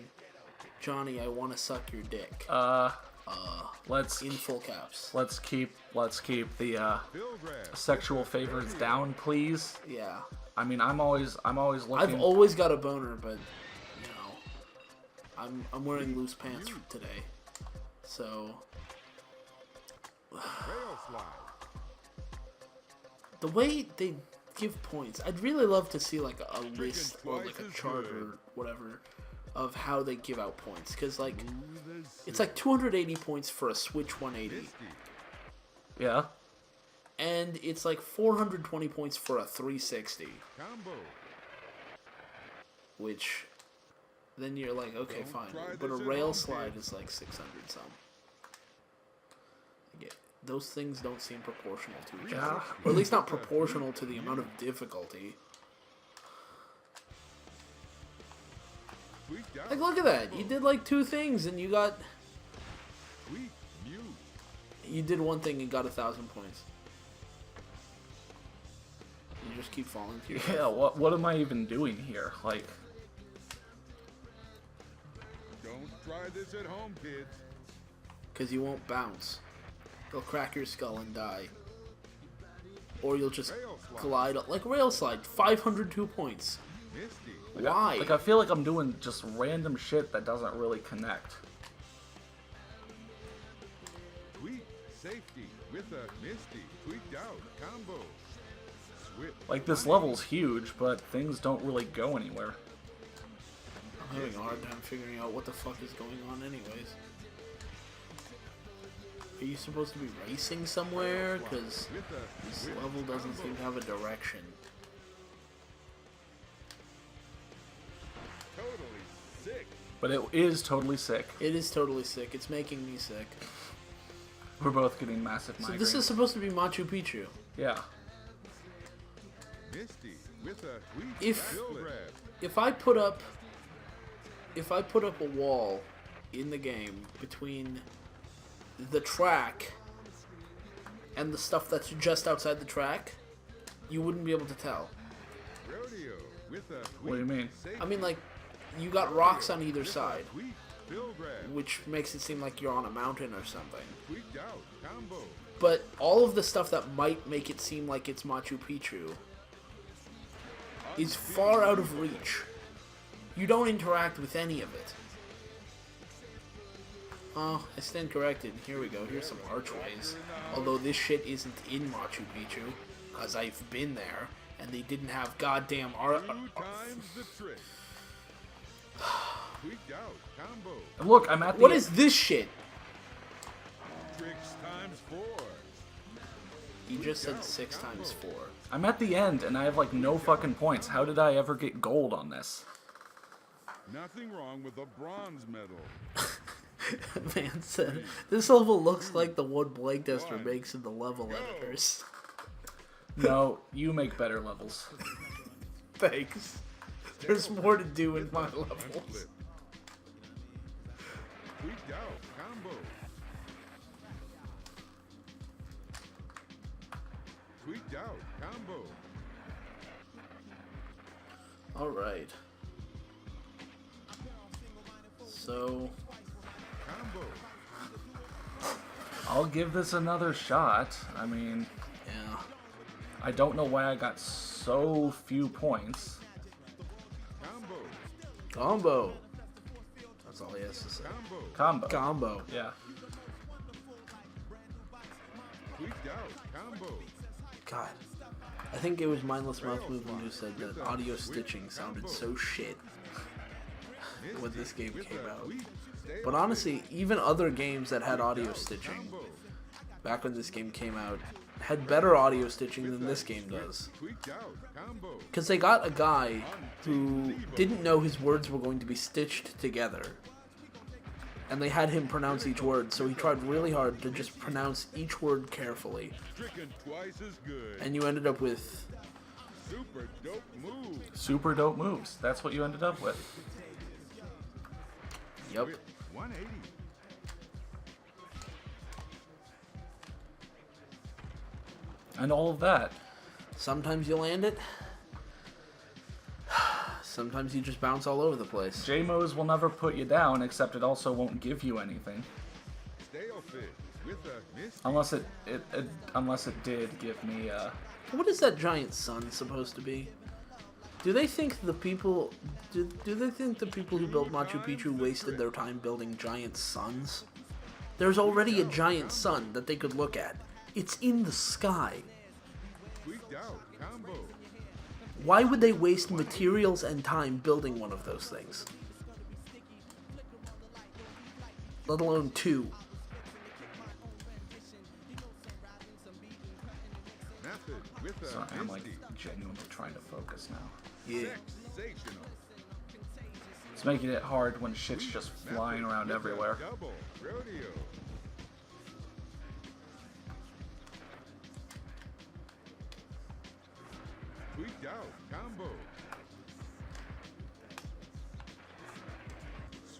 Johnny, I want to suck your dick. Let's In full caps. let's keep the Bill grab. sexual favors down, please. Yeah. I mean, I'm always I've looking. always got a boner, but, you know, I'm wearing loose pants today. So, Rail slide. the way they give points, I'd really love to see like a list or like a chart or whatever of how they give out points. Because like, it's like 280 points for a Switch 180. Yeah. And it's like 420 points for a 360. Combo. Which, then you're like, okay, fine. But a rail slide is like 600 some. Those things don't seem proportional to each other. Or at least not proportional to the amount of difficulty. Tweaked out. Like, look at that. You did like 2 things and you got... Tweak. Mute. You did one thing and got 1,000 points. You just keep falling to your Yeah. What am I even doing here? Like, Don't try this at home, kids. Because you won't bounce. They'll crack your skull and die. Or you'll just Rail slide. glide up. Like rail slide, 502 points. Misty. Why? like I feel like I'm doing just random shit that doesn't really connect. Tweak. Safety with a Misty. Tweaked out. Combo. Swift. Like this level's huge, but things don't really go anywhere. I'm having a hard time figuring out what the fuck is going on anyways. Are you supposed to be racing somewhere? Because With a this swift level doesn't combo. seem to have a direction. Totally sick. But it is totally sick. It is totally sick. It's making me sick. We're both getting massive migraines. So this is supposed to be Machu Picchu. Yeah. Misty with a tweak. If- Bill grab. If I put up a wall in the game between the track and the stuff that's just outside the track, you wouldn't be able to tell. Rodeo with a tweak. What do you mean? Safety. I mean, like, you got rocks on either side, Tweak. Bill grab. which makes it seem like you're on a mountain or something. Tweaked out. Combo. But all of the stuff that might make it seem like it's Machu Picchu is far out of reach. You don't interact with any of it. Oh, I stand corrected. Here we go. Here's some archways. Although this shit isn't in Machu Picchu, because I've been there, and they didn't have goddamn 2 times the trick. Tweaked out. Combo. And look, I'm at the What is this shit? Tricks times 4. He just said 6 times 4. I'm at the end, and I have like no fucking points. How did I ever get gold on this? Nothing wrong with a bronze medal. Man said, this level looks like the one Blake Tester makes in the level editors. No, you make better levels. Thanks. There's more to do in my levels. Tweaked out. Combo. Tweaked out. Combo. Alright. So, Combo. I'll give this another shot. I mean, yeah. I don't know why I got so few points. Combo. Combo. That's all he has to say. Combo. Combo. Combo. Yeah. Tweaked out. Combo. God. I think it was Mindless Mouth Movement who said that audio stitching sounded so shit when this game came out. But honestly, even other games that had audio stitching, back when this game came out, had better audio stitching than this game does. Tweaked out. Combo. Because they got a guy who didn't know his words were going to be stitched together. And they had him pronounce each word, so he tried really hard to just pronounce each word carefully. Stricken twice as good. And you ended up with... Super dope move. Super dope moves. That's what you ended up with. Yep. 180. And all of that. Sometimes you land it. Sometimes you just bounce all over the place. JMOs will never put you down, except it also won't give you anything. Stale fish with a misty. Unless it did give me What is that giant sun supposed to be? Do they think the people... Do they think the people who built Machu Picchu wasted their time building giant suns? There's already a giant sun that they could look at. It's in the sky. Tweaked out. Combo. Why would they waste materials and time building one of those things? Let alone 2. Method with a Sorry, I'm like misty. genuinely trying to focus now. Yeah. Sensational. It's making it hard when shit's just flying around With a everywhere. Double rodeo. Tweaked out. Combo.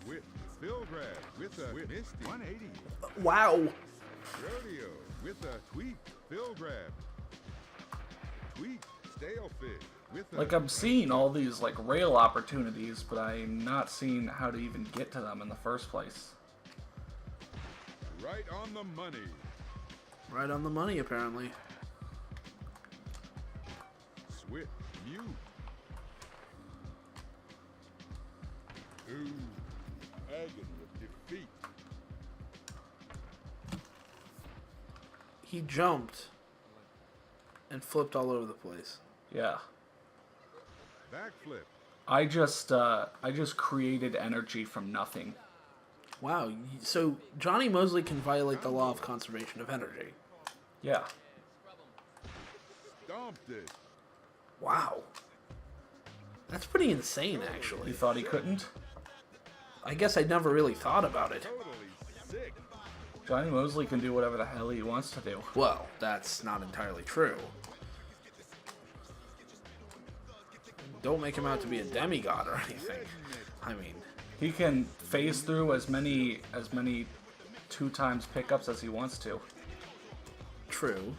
Swift. Fill grab with a misty. 180. Wow. Rodeo with a tweak. Fill grab. Tweak. Stale fish with a... Like, I'm seeing all these, like, rail opportunities, but I'm not seeing how to even get to them in the first place. Right on the money. Right on the money, apparently. Swift. Mute. Ooh. Agony of defeat. He jumped and flipped all over the place. Yeah. Backflip. I just created energy from nothing. Wow, so Jonny Moseley can violate the law of conservation of energy. Yeah. Stomped it. Wow. That's pretty insane, actually. You thought he couldn't? I guess I never really thought about it. Totally sick. Jonny Moseley can do whatever the hell he wants to do. Well, that's not entirely true. Don't make him out to be a demigod or anything. I mean, He can phase through as many 2 times pickups as he wants to. true.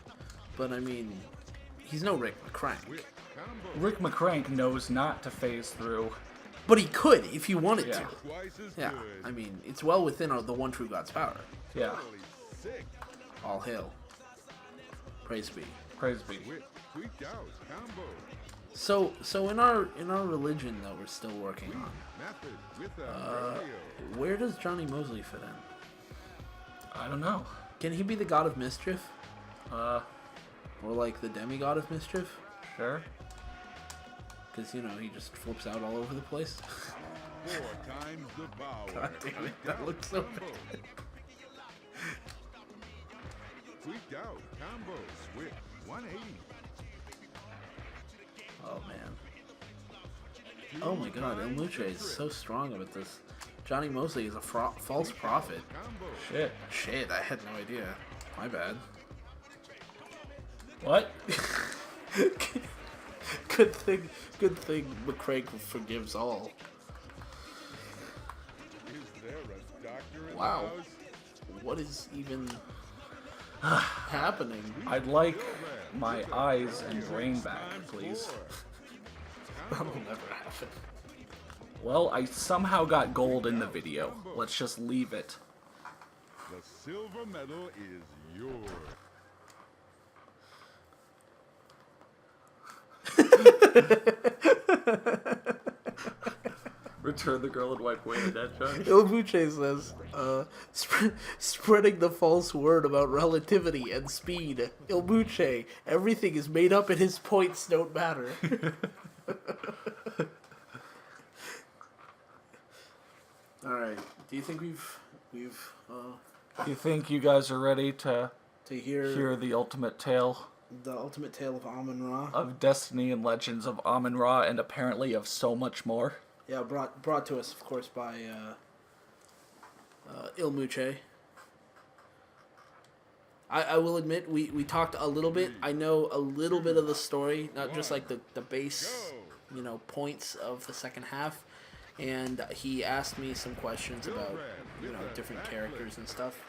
But I mean, he's no Rick McCrank. Combo. Rick McCrank knows not to phase through. But he could if he wanted Yeah. to. Twice as Yeah, good. I mean, it's well within the one true God's power. Yeah. Totally sick. All hail. Praise be. Praise be. Whip. Tweaked out. Combo. So in our religion that we're still working on, Method with a rodeo. where does Jonny Moseley fit in? I don't know. Can he be the god of mischief? Uh, Or like the demigod of mischief? sure. Because, you know, he just flips out all over the place. 4 times devour. God damn it, that looks so bad. Tweaked out. Combo. Swift. 180. Oh man. Oh my god, ilmucche is so strong with this. Jonny Moseley is a false prophet. Combo. Shit. Shit, I had no idea. My bad. What? Good thing McCraig forgives all. Is there a doctor in Wow. the house? What is even happening? I'd like my eyes and brain back, please. That'll never happen. Well, I somehow got gold in the video. Let's just leave it. The silver medal is yours. Return the girl and wipe away the dead, Johnny. Ilmucche says, spreading the false word about relativity and speed. Ilmucche, everything is made up and his points don't matter. Alright, do you think we've You think you guys are ready to to hear hear the ultimate tale the ultimate tale of Amman-Ra? of Destiny and Legends of Amman-Ra, and apparently of so much more? Yeah, brought to us, of course, by ilmucche. I will admit, we talked a little bit. I know a little bit of the story, not just like the base, points of the second half. And he asked me some questions about, different characters and stuff.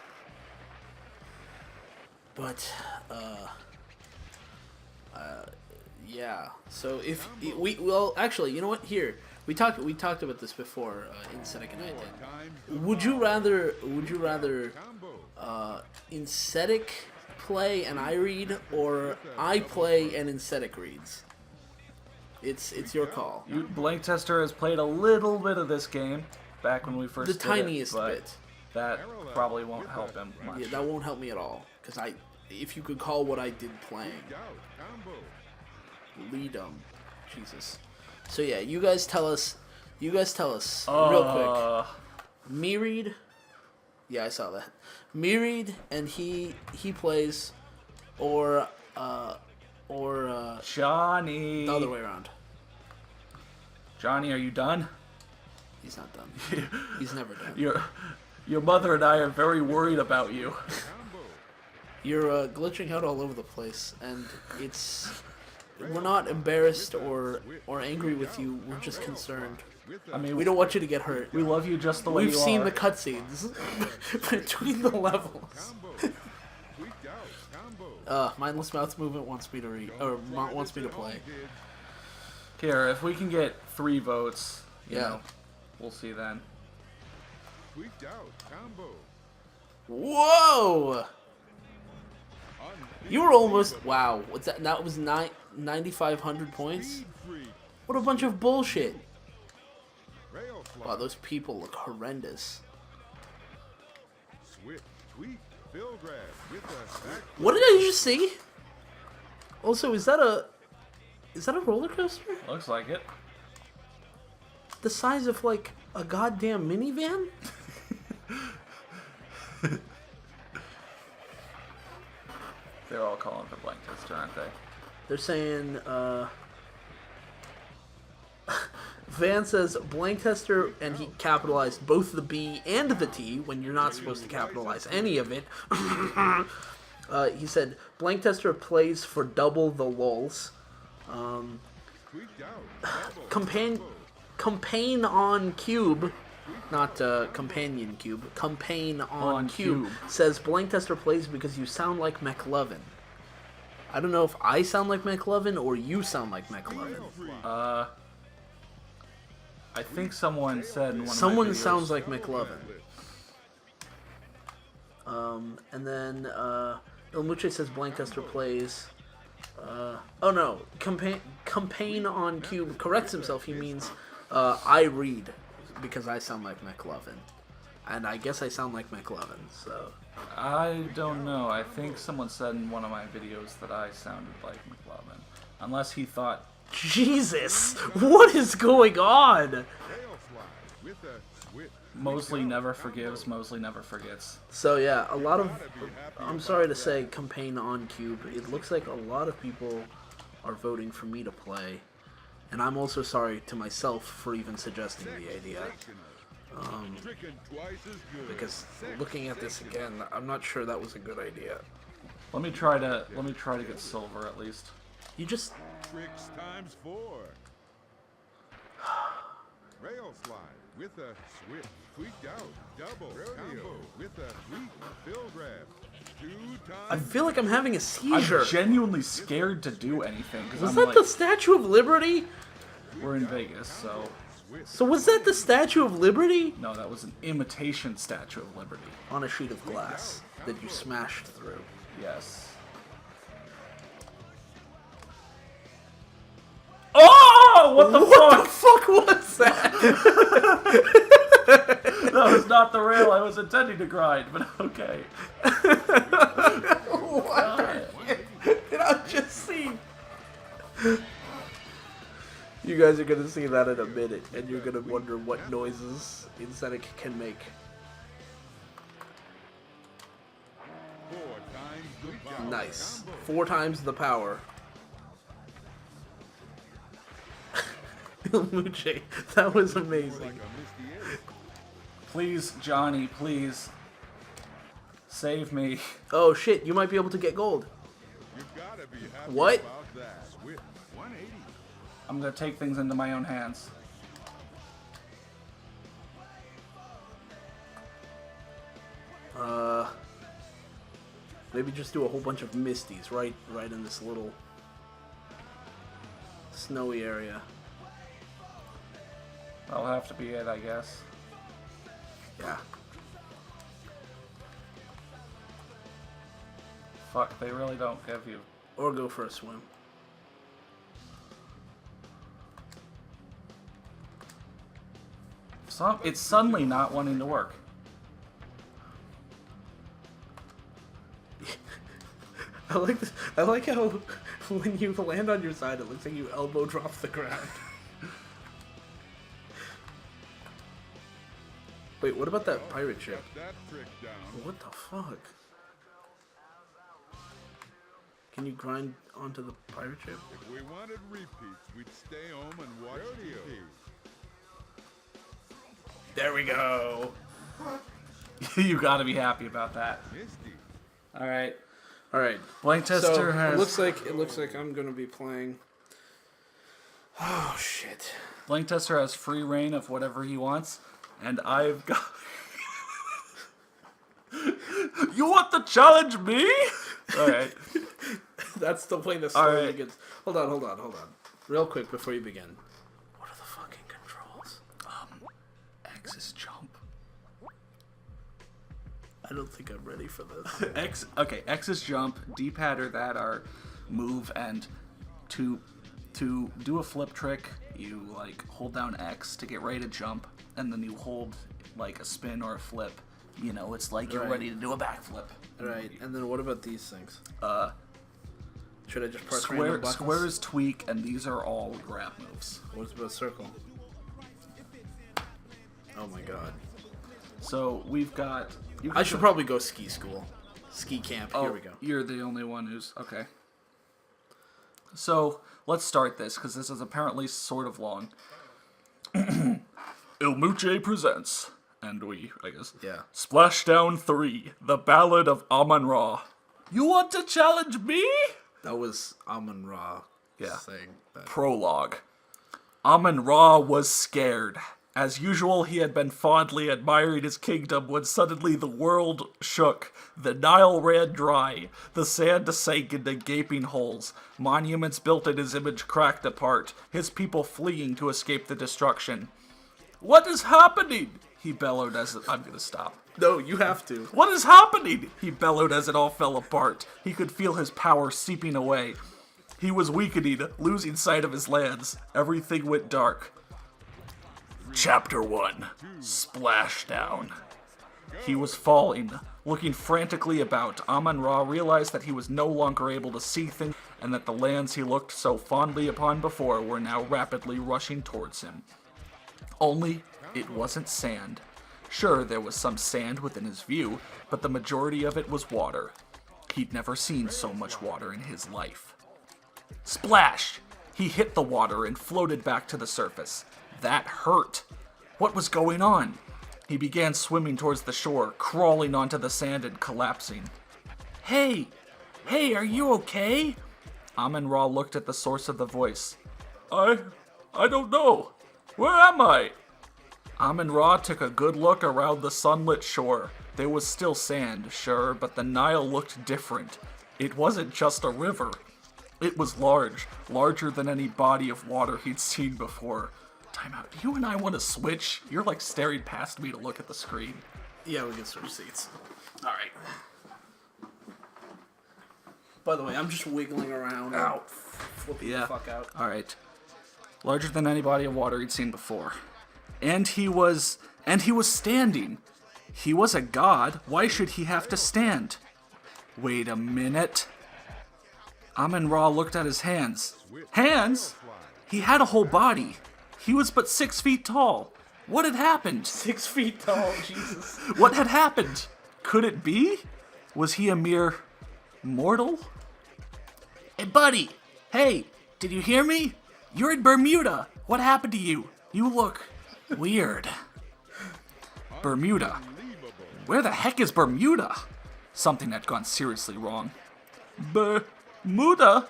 But, yeah. So if actually, you know what? Here, we talked about this before. Insedic and I did. Would you rather Insedic play and I read, or I play and Insedic reads? It's your call. Blank Tester has played a little bit of this game back when we first The did tiniest it, but bit. that probably won't help him much. Yeah, that won't help me at all. Because if you could call what I did playing, lead 'em. Jesus. So yeah, you guys tell us real quick. Me read. Yeah, I saw that. Me read and he plays, or Johnny. the other way around. Johnny, are you done? He's not done. He's never done. Your mother and I are very worried about you. You're glitching out all over the place, and we're not embarrassed or angry with you. We're just concerned. I mean, We don't want you to get hurt. we love you just the way We've you seen are. the cutscenes between the levels. Mindless mouth movement wants me to read, or wants me to play. Here, if we can get 3 votes, you Yeah. know, we'll see then. Whoa! You were almost. Wow, what's that? That was 9,500 points? What a bunch of bullshit. Wow, those people look horrendous. What did I just see? Also, is that a roller coaster? Looks like it. The size of like a goddamn minivan? They're all calling for Blank Tester, aren't they? They're saying, Van says Blank Tester, and he capitalized both the B and the T when you're not supposed to capitalize any of it. He said Blank Tester plays for double the lulz. Campaign on Cube, not Companion Cube. Campaign on Cube says Blank Tester plays because you sound like McLovin. I don't know if I sound like McLovin or you sound like McLovin. I think someone said in one Someone of my videos, sounds like McLovin. And then ilmucche says Blank Tester plays. Oh no, campaign on Cube corrects himself. He means I read because I sound like McLovin, and I guess I sound like McLovin. So I don't know. I think someone said in one of my videos that I sounded like McLovin. Unless he thought... Jesus, what is going on? with a swift. Mosley never forgives, Mosley never forgets. So yeah, a lot of, I'm sorry to say, campaign on Cube. It looks like a lot of people are voting for me to play, and I'm also sorry to myself for even suggesting the idea. Stricken twice as good. Because looking at this again, I'm not sure that was a good idea. Let me try to get silver at least. You just, Tricks times 4. Rail slide with a swift. Tweaked out. Double. Combo with a tweak. Fill grab. 2 I times. feel like I'm having a seizure. I'm genuinely scared to do anything because Was I'm that like, the Statue of Liberty? we're in Vegas, so So was that the Statue of Liberty? no, that was an imitation Statue of Liberty. On a sheet of glass that you smashed through. Yes. Oh, what the What fuck? the fuck was that? That was not the rail I was intending to grind, but okay. What did I just see? You guys are gonna see that in a minute, and you're gonna wonder what noises Insenic can make. 4 times the power. Nice. 4 times the power. ilmucche, that was amazing. Like a misty air. Please, Johnny, please. Save me. Oh shit, you might be able to get gold. You gotta be happy What? about that. Swift 180. I'm gonna take things into my own hands. Maybe just do a whole bunch of misties right in this little snowy area. That'll have to be it, I guess. Yeah. Fuck, they really don't give you. Or go for a swim. It's suddenly not wanting to work. I like this. I like how when you land on your side, it looks like you elbow drop the ground. Wait, what about that pirate ship? That trick down. What the fuck? Can you grind onto the pirate ship? If we wanted repeats, we'd stay home and watch TV. There we go. You gotta be happy about that. Misty. Alright. All right. Blank So Tester has. it looks like I'm gonna be playing. Oh shit. Blank Tester has free reign of whatever he wants, and I've got. You want to challenge me? Alright. That's the way the story All right. begins. Hold on. Real quick before you begin. What are the fucking controls? X is jump. I don't think I'm ready for this. X is jump, D-pad are that are move, and to do a flip trick, you like hold down X to get ready to jump, and then you hold like a spin or a flip. You know, it's like you're Right. ready to do a backflip. All right, and then what about these things? Should I just press Square, random buttons? squares tweak, and these are all grab moves. What about circle? Oh my god. So we've got. I should probably go ski school. Ski camp. Oh, Here we go. You're the only one who's okay. So let's start this because this is apparently sort of long. Ilmucche presents, and I guess. Yeah. Splashdown 3, the Ballad of Amman-Ra. You want to challenge me? That was Amon-Ra Yeah. saying that. Prologue. Amon-Ra was scared. As usual, he had been fondly admiring his kingdom when suddenly the world shook. The Nile ran dry. The sand sank into gaping holes. Monuments built in his image cracked apart. His people fleeing to escape the destruction. What is happening? He bellowed as I'm gonna stop. No, you have to. What is happening? He bellowed as it all fell apart. He could feel his power seeping away. He was weakening, losing sight of his lands. Everything went dark. Chapter 1. Splashdown. He was falling. Looking frantically about, Amon-Ra realized that he was no longer able to see things, and that the lands he looked so fondly upon before were now rapidly rushing towards him. Only, it wasn't sand. Sure, there was some sand within his view, but the majority of it was water. He'd never seen so much water in his life. Splash! He hit the water and floated back to the surface. That hurt. What was going on? He began swimming towards the shore, crawling onto the sand and collapsing. Hey! Hey, are you okay? Amman-Ra looked at the source of the voice. I don't know. Where am I? Amman-Ra took a good look around the sunlit shore. There was still sand, sure, but the Nile looked different. It wasn't just a river. It was large, larger than any body of water he'd seen before. Time out. You and I want to switch? You're like staring past me to look at the screen. Yeah, we can switch seats. Alright. By the way, I'm just wiggling around. Ow. Flipping the fuck out. Alright. Larger than any body of water he'd seen before. And he was standing. He was a god. Why should he have to stand? Wait a minute. Amman-Ra looked at his hands. Hands? He had a whole body. He was but 6 feet tall. What had happened? 6 feet tall, Jesus. What had happened? Could it be? Was he a mere mortal? Hey, buddy. Hey, did you hear me? You're in Bermuda. What happened to you? You look weird. Bermuda. Where the heck is Bermuda? Something had gone seriously wrong. Bermuda?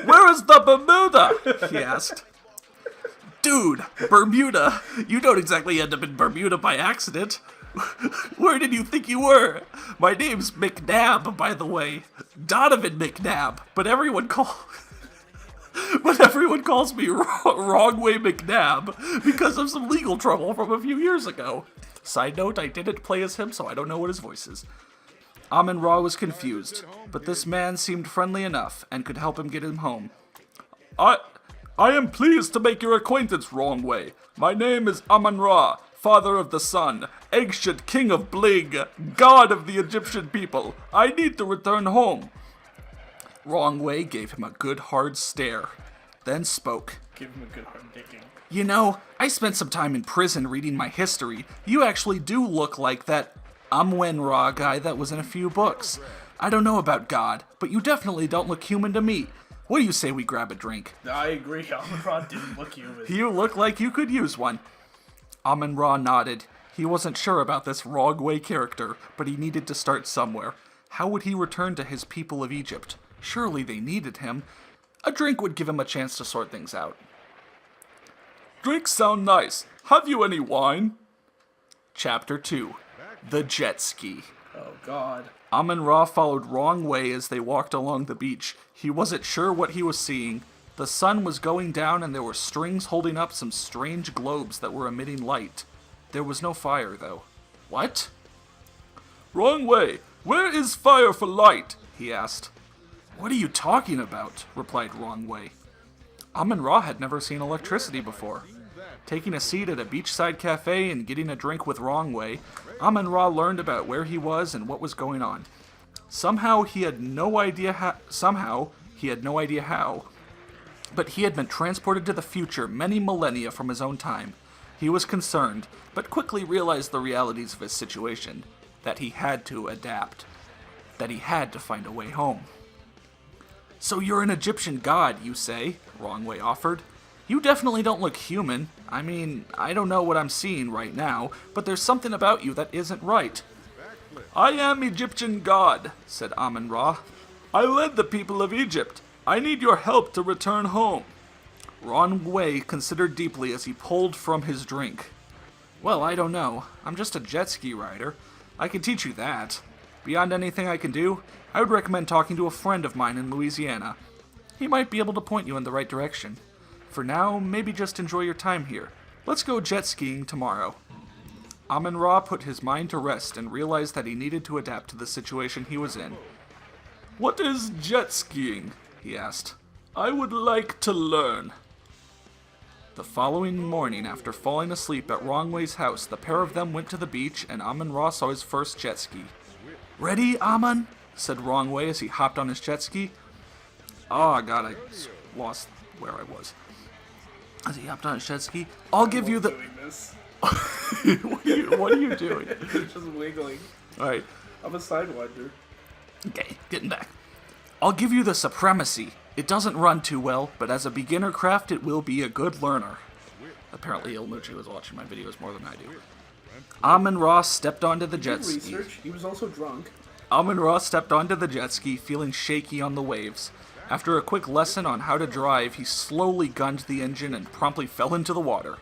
Where is the Bermuda? He asked. Dude, Bermuda. You don't exactly end up in Bermuda by accident. Where did you think you were? My name's McNabb, by the way. Donovan McNabb, but everyone calls me Wrong Way McNabb because of some legal trouble from a few years ago. Side note, I didn't play as him, so I don't know what his voice is. Amman-Ra was confused, but this man seemed friendly enough and could help him get him home. I am pleased to make your acquaintance, Wrong Way. My name is Amman-Ra, father of the sun, ancient king of Bling, god of the Egyptian people. I need to return home. Wrong Way gave him a good hard stare, then spoke. Give him a good hard dicking. You know, I spent some time in prison reading my history. You actually do look like that Amman-Ra guy that was in a few books. I don't know about God, but you definitely don't look human to me. What do you say we grab a drink? I agree, Amman-Ra didn't look human. You look like you could use one. Amman-Ra nodded. He wasn't sure about this Wrong Way character, but he needed to start somewhere. How would he return to his people of Egypt? Surely they needed him. A drink would give him a chance to sort things out. Drinks sound nice. Have you any wine? Chapter 2. The Jet Ski. Oh, God. Amman-Ra followed Wrong Way as they walked along the beach. He wasn't sure what he was seeing. The sun was going down and there were strings holding up some strange globes that were emitting light. There was no fire, though. What? Wrong Way, where is fire for light? He asked. What are you talking about? Replied Wrong Way. Amman-Ra had never seen electricity before. Taking a seat at a beachside cafe and getting a drink with Wrong Way, Amman-Ra learned about where he was and what was going on. Somehow he had no idea how, but he had been transported to the future many millennia from his own time. He was concerned, but quickly realized the realities of his situation, that he had to adapt, that he had to find a way home. So you're an Egyptian god, you say? Wrong Way offered. You definitely don't look human. I mean, I don't know what I'm seeing right now, but there's something about you that isn't right. I am Egyptian god, said Amman-Ra. I led the people of Egypt. I need your help to return home. Wrong Way considered deeply as he pulled from his drink. Well, I don't know. I'm just a jet ski rider. I can teach you that. Beyond anything I can do, I would recommend talking to a friend of mine in Louisiana. He might be able to point you in the right direction. For now, maybe just enjoy your time here. Let's go jet skiing tomorrow. Amman-Ra put his mind to rest and realized that he needed to adapt to the situation he was in. What is jet skiing? He asked. I would like to learn. The following morning, after falling asleep at Wrong Way's house, the pair of them went to the beach and Amman-Ra saw his first jet ski. Ready, Amman? Said Wrong Way as he hopped on his jet ski. Oh, God, I lost where I was. As he hopped on his jet ski, I'll give you the... Doing this. what are you doing? Just wiggling. Alright. I'm a sidewinder. Okay, getting back. I'll give you the supremacy. It doesn't run too well, but as a beginner craft, it will be a good learner. Apparently, ilmucche was watching my videos more than I do. Amman-Ra stepped onto the jet ski. Research. He was also drunk. Amman-Ra stepped onto the jet ski, feeling shaky on the waves. After a quick lesson on how to drive, he slowly gunned the engine and promptly fell into the water.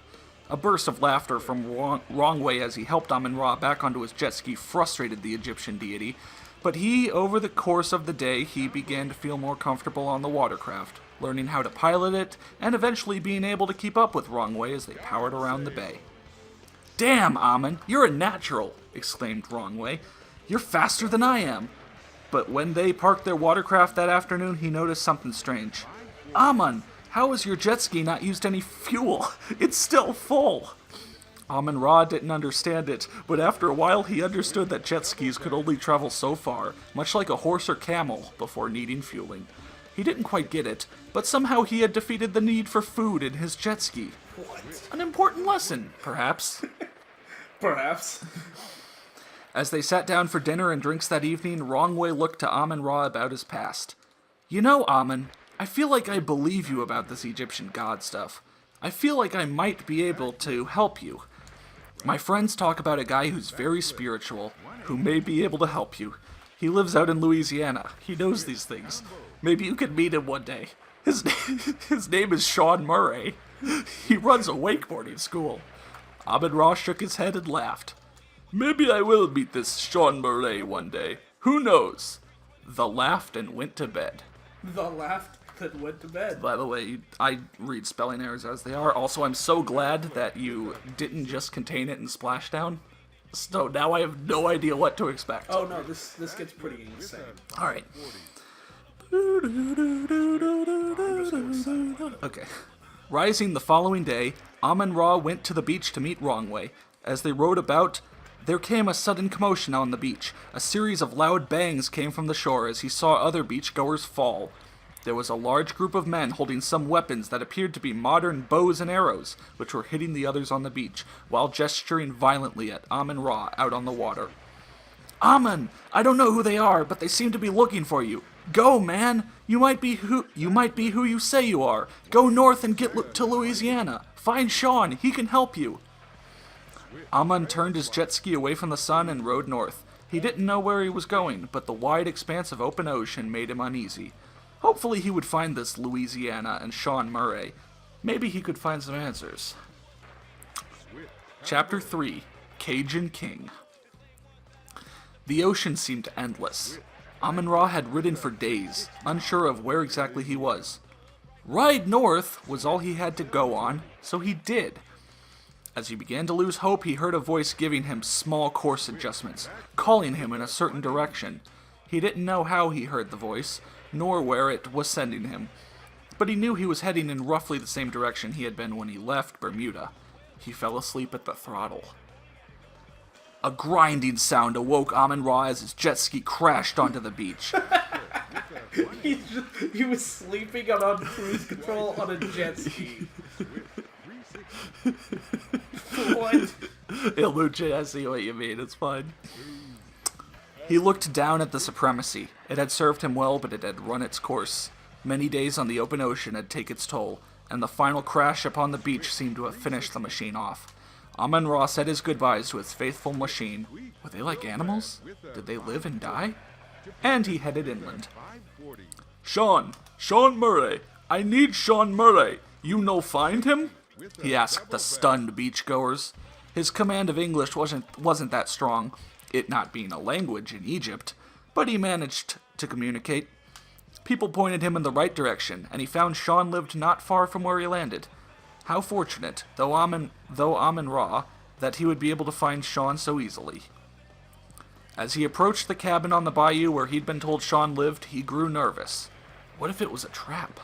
A burst of laughter from Wrong Way as he helped Amman-Ra back onto his jet ski frustrated the Egyptian deity, but over the course of the day, he began to feel more comfortable on the watercraft, learning how to pilot it, and eventually being able to keep up with Wrong Way as they powered around the bay. "Damn, Ammon, you're a natural!" exclaimed Wrong Way. "You're faster than I am!" But when they parked their watercraft that afternoon, he noticed something strange. "Ammon, how has your jet ski not used any fuel? It's still full!" Amman-Ra didn't understand it, but after a while he understood that jet skis could only travel so far, much like a horse or camel, before needing fueling. He didn't quite get it, but somehow he had defeated the need for food in his jet ski. What? An important lesson, perhaps. Perhaps. As they sat down for dinner and drinks that evening, Wrong Way looked to Amman-Ra about his past. "You know, Ammon, I feel like I believe you about this Egyptian god stuff. I feel like I might be able to help you. My friends talk about a guy who's very spiritual, who may be able to help you. He lives out in Louisiana. He knows these things. Maybe you could meet him one day. His name is Sean Murray. He runs a wakeboarding school." Amman-Ra shook his head and laughed. "Maybe I will meet this Sean Murray one day. Who knows?" They laughed and went to bed. The laughed that went to bed. By the way, I read spelling errors as they are. Also, I'm so glad that you didn't just contain it in Splashdown. So now I have no idea what to expect. Oh no, this gets pretty insane. Alright. Okay. Rising the following day, Amman-Ra went to the beach to meet Wrong Way. As they rowed about, there came a sudden commotion on the beach. A series of loud bangs came from the shore as he saw other beachgoers fall. There was a large group of men holding some weapons that appeared to be modern bows and arrows, which were hitting the others on the beach, while gesturing violently at Amman-Ra out on the water. "Ammon, I don't know who they are, but they seem to be looking for you. Go, man! You might be who you say you are. Go north and get to Louisiana. Find Sean, he can help you." Ammon turned his jet ski away from the sun and rowed north. He didn't know where he was going, but the wide expanse of open ocean made him uneasy. Hopefully he would find this Louisiana and Sean Murray. Maybe he could find some answers. Chapter 3, Cajun King. The ocean seemed endless. Amman-Ra had ridden for days, unsure of where exactly he was. Ride north was all he had to go on, so he did. As he began to lose hope, he heard a voice giving him small course adjustments, calling him in a certain direction. He didn't know how he heard the voice, nor where it was sending him, but he knew he was heading in roughly the same direction he had been when he left Bermuda. He fell asleep at the throttle. A grinding sound awoke Amman-Ra as his jet ski crashed onto the beach. He was sleeping on cruise control on a jet ski. What? Ilmucche, I see what you mean, it's fine. He looked down at the supremacy. It had served him well, but it had run its course. Many days on the open ocean had taken its toll, and the final crash upon the beach seemed to have finished the machine off. Amman-Ra said his goodbyes to his faithful machine. Were they like animals? Did they live and die? And he headed inland. Sean Murray, I need Sean Murray. You no find him?" he asked the stunned beachgoers. His command of English wasn't that strong, it not being a language in Egypt, but he managed to communicate. People pointed him in the right direction, and he found Sean lived not far from where he landed. How fortunate, though Amman-Ra, that he would be able to find Sean so easily. As he approached the cabin on the bayou where he'd been told Sean lived, he grew nervous. What if it was a trap?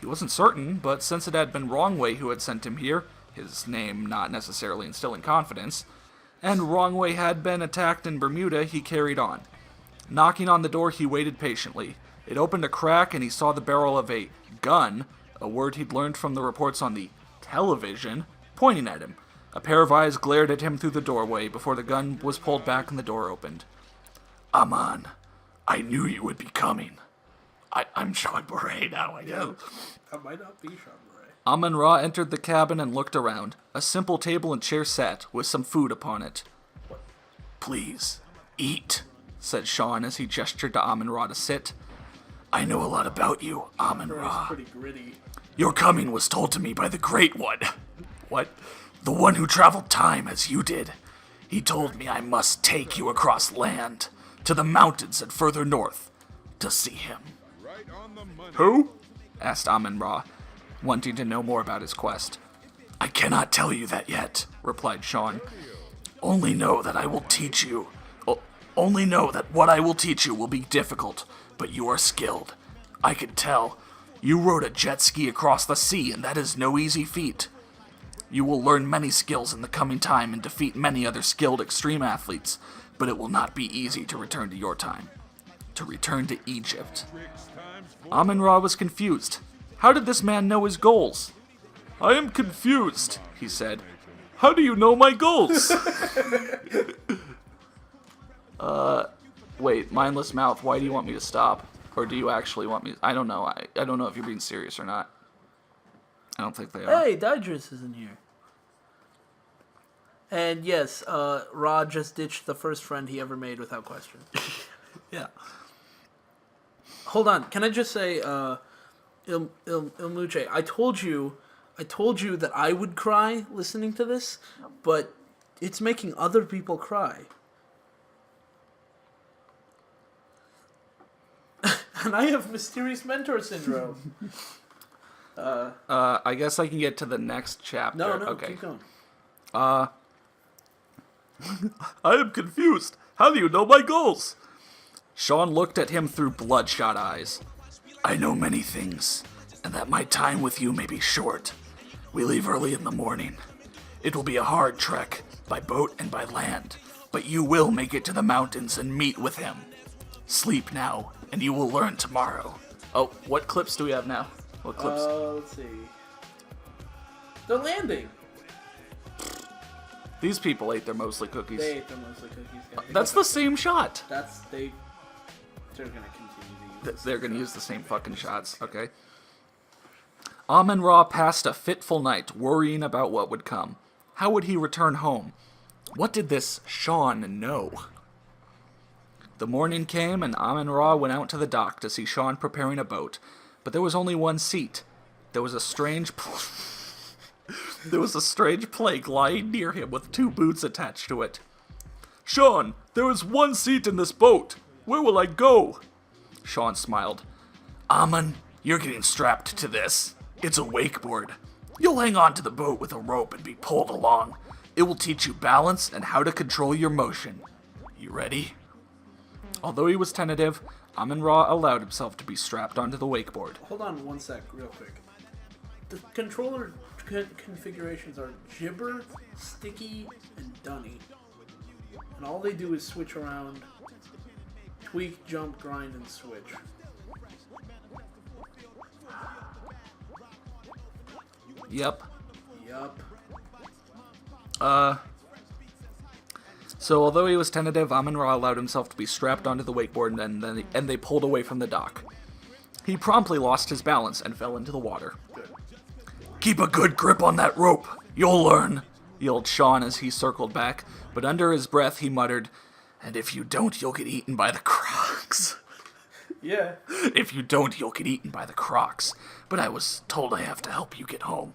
He wasn't certain, but since it had been Wrong Way who had sent him here, his name not necessarily instilling confidence, and Wrong Way had been attacked in Bermuda, he carried on. Knocking on the door, he waited patiently. It opened a crack, and he saw the barrel of a gun, a word he'd learned from the reports on the television, pointing at him. A pair of eyes glared at him through the doorway before the gun was pulled back and the door opened. Amman, I knew you would be coming. I'm Sean Beret now, I know. That might not be Sean Beret. Amman-Ra entered the cabin and looked around. A simple table and chair sat, with some food upon it. Please, eat, said Sean as he gestured to Amman-Ra to sit. I know a lot about you, Amman-Ra. Pretty gritty. Your coming was told to me by the Great One. What? The one who traveled time as you did. He told me I must take you across land, to the mountains and further north, to see him. Right on the money. Who? Asked Amman-Ra, wanting to know more about his quest. I cannot tell you that yet, replied Sean. Only know that I will teach you. Only know that what I will teach you will be difficult, but you are skilled. I can tell. You rode a jet ski across the sea, and that is no easy feat. You will learn many skills in the coming time and defeat many other skilled extreme athletes, but it will not be easy to return to your time. To return to Egypt. Amman-Ra was confused. How did this man know his goals? I am confused, he said. How do you know my goals? Wait, mindless mouth, why do you want me to stop? Or do you actually want me? I don't know. I don't know if you're being serious or not. I don't think they are. Hey, Didris is in here. And yes, Ra just ditched the first friend he ever made without question. Yeah. Hold on, can I just say, ilmucche, I told you that I would cry listening to this, but it's making other people cry. And I have mysterious mentor syndrome. I guess I can get to the next chapter. No, okay. Keep going. I am confused. How do you know my goals? Sean looked at him through bloodshot eyes. I know many things, and that my time with you may be short. We leave early in the morning. It will be a hard trek, by boat and by land, but you will make it to the mountains and meet with him. Sleep now, and you will learn tomorrow. Oh, what clips do we have now? What clips? Let's see. They're landing. These people ate their Mosley cookies. They ate their Mosley cookies. Yeah. That's the same shot. They're gonna continue to use. They're gonna use the same fucking shots, okay? Amman-Ra passed a fitful night, worrying about what would come. How would he return home? What did this Sean know? The morning came, and Amman-Ra went out to the dock to see Sean preparing a boat. But there was only one seat. There was a strange plague lying near him with 2 boots attached to it. Sean, there is one seat in this boat. Where will I go? Sean smiled. Amman, you're getting strapped to this. It's a wakeboard. You'll hang on to the boat with a rope and be pulled along. It will teach you balance and how to control your motion. You ready? Although he was tentative, Amman-Ra allowed himself to be strapped onto the wakeboard. Hold on one sec, real quick. The controller configurations are Gibber, Sticky, and Dunny. And all they do is switch around, tweak, jump, grind, and switch. Yep. Yup. So although he was tentative, Amman-Ra allowed himself to be strapped onto the wakeboard and they pulled away from the dock. He promptly lost his balance and fell into the water. Keep a good grip on that rope. You'll learn, yelled Sean as he circled back, but under his breath he muttered, and if you don't, you'll get eaten by the crocs. Yeah. If you don't, you'll get eaten by the crocs. But I was told I have to help you get home.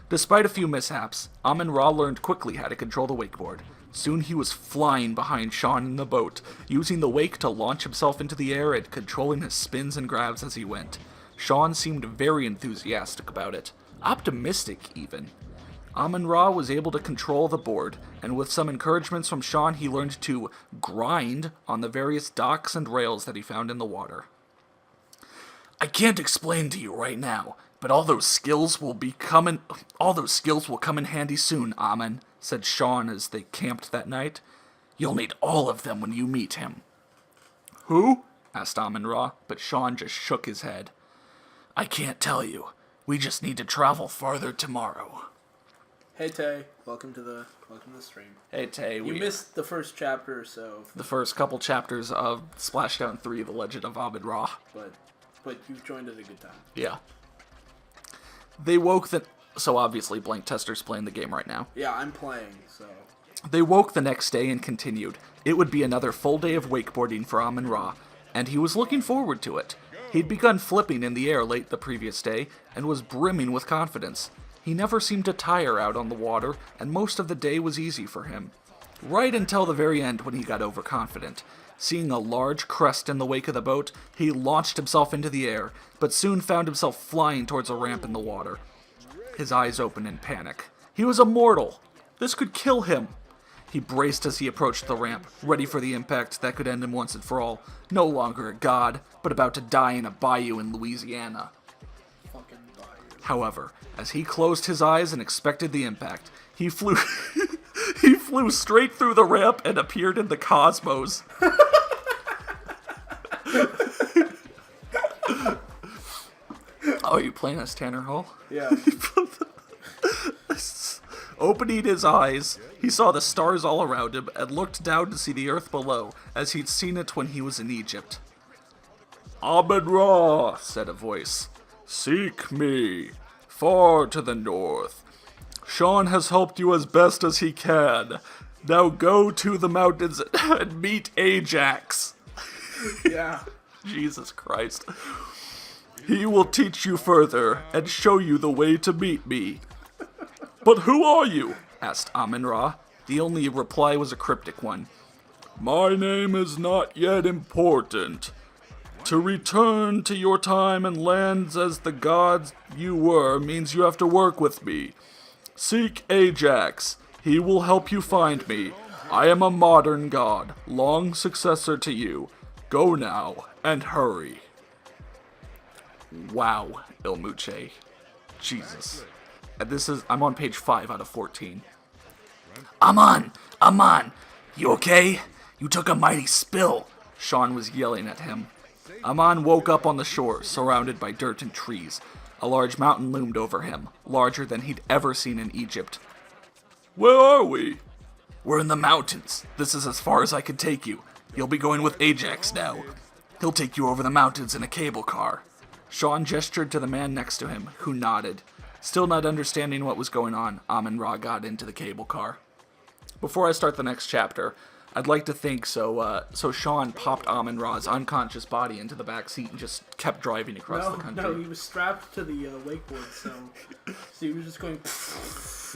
Despite a few mishaps, Amman-Ra learned quickly how to control the wakeboard. Soon he was flying behind Sean in the boat, using the wake to launch himself into the air and controlling his spins and grabs as he went. Sean seemed very enthusiastic about it, optimistic even. Amman-Ra was able to control the board, and with some encouragements from Sean, he learned to grind on the various docks and rails that he found in the water. I can't explain to you right now, but all those skills will come in handy soon, Amman, said Sean as they camped that night. You'll need all of them when you meet him. Who? Asked Amman-Ra, but Sean just shook his head. I can't tell you. We just need to travel farther tomorrow. Hey Tay, welcome to the stream. Hey Tay, You missed the first chapter or so, the first couple chapters of Splashdown 3, The Legend of Amman-Ra. but you've joined at a good time. Yeah. They woke so obviously Blank Tester's playing the game right now. Yeah, I'm playing, so... They woke the next day and continued. It would be another full day of wakeboarding for Amman-Ra, and he was looking forward to it. He'd begun flipping in the air late the previous day, and was brimming with confidence. He never seemed to tire out on the water, and most of the day was easy for him. Right until the very end when he got overconfident. Seeing a large crest in the wake of the boat, he launched himself into the air, but soon found himself flying towards a ramp in the water. His eyes opened in panic. He was immortal! This could kill him! He braced as he approached the ramp, ready for the impact that could end him once and for all. No longer a god, but about to die in a bayou in Louisiana. Fucking bayou. However, as he closed his eyes and expected the impact, he flew he flew straight through the ramp and appeared in the cosmos. Oh, you playing as Tanner Hall? Yeah. Opening his eyes, he saw the stars all around him and looked down to see the earth below, as he'd seen it when he was in Egypt. "Amman-Ra," said a voice. "Seek me, far to the north. Sean has helped you as best as he can. Now go to the mountains and meet Ajax." Yeah. Jesus Christ. "He will teach you further and show you the way to meet me." "But who are you?" asked Amman-Ra. The only reply was a cryptic one. "My name is not yet important. To return to your time and lands as the gods you were means you have to work with me. Seek Ajax. He will help you find me. I am a modern god, long successor to you. Go now, and hurry." Wow, ilmucche. Jesus. And I'm on page 5 out of 14. Amman! You okay? You took a mighty spill." Sean was yelling at him. Amman woke up on the shore, surrounded by dirt and trees. A large mountain loomed over him, larger than he'd ever seen in Egypt. "Where are we?" "We're in the mountains. This is as far as I can take you. You'll be going with Ajax now. He'll take you over the mountains in a cable car." Sean gestured to the man next to him, who nodded. Still not understanding what was going on, Amman-Ra got into the cable car. Before I start the next chapter, I'd like to think so Sean popped Amman-Ra's unconscious body into the back seat and just kept driving across the country. No, he was strapped to the wakeboard, so he was just going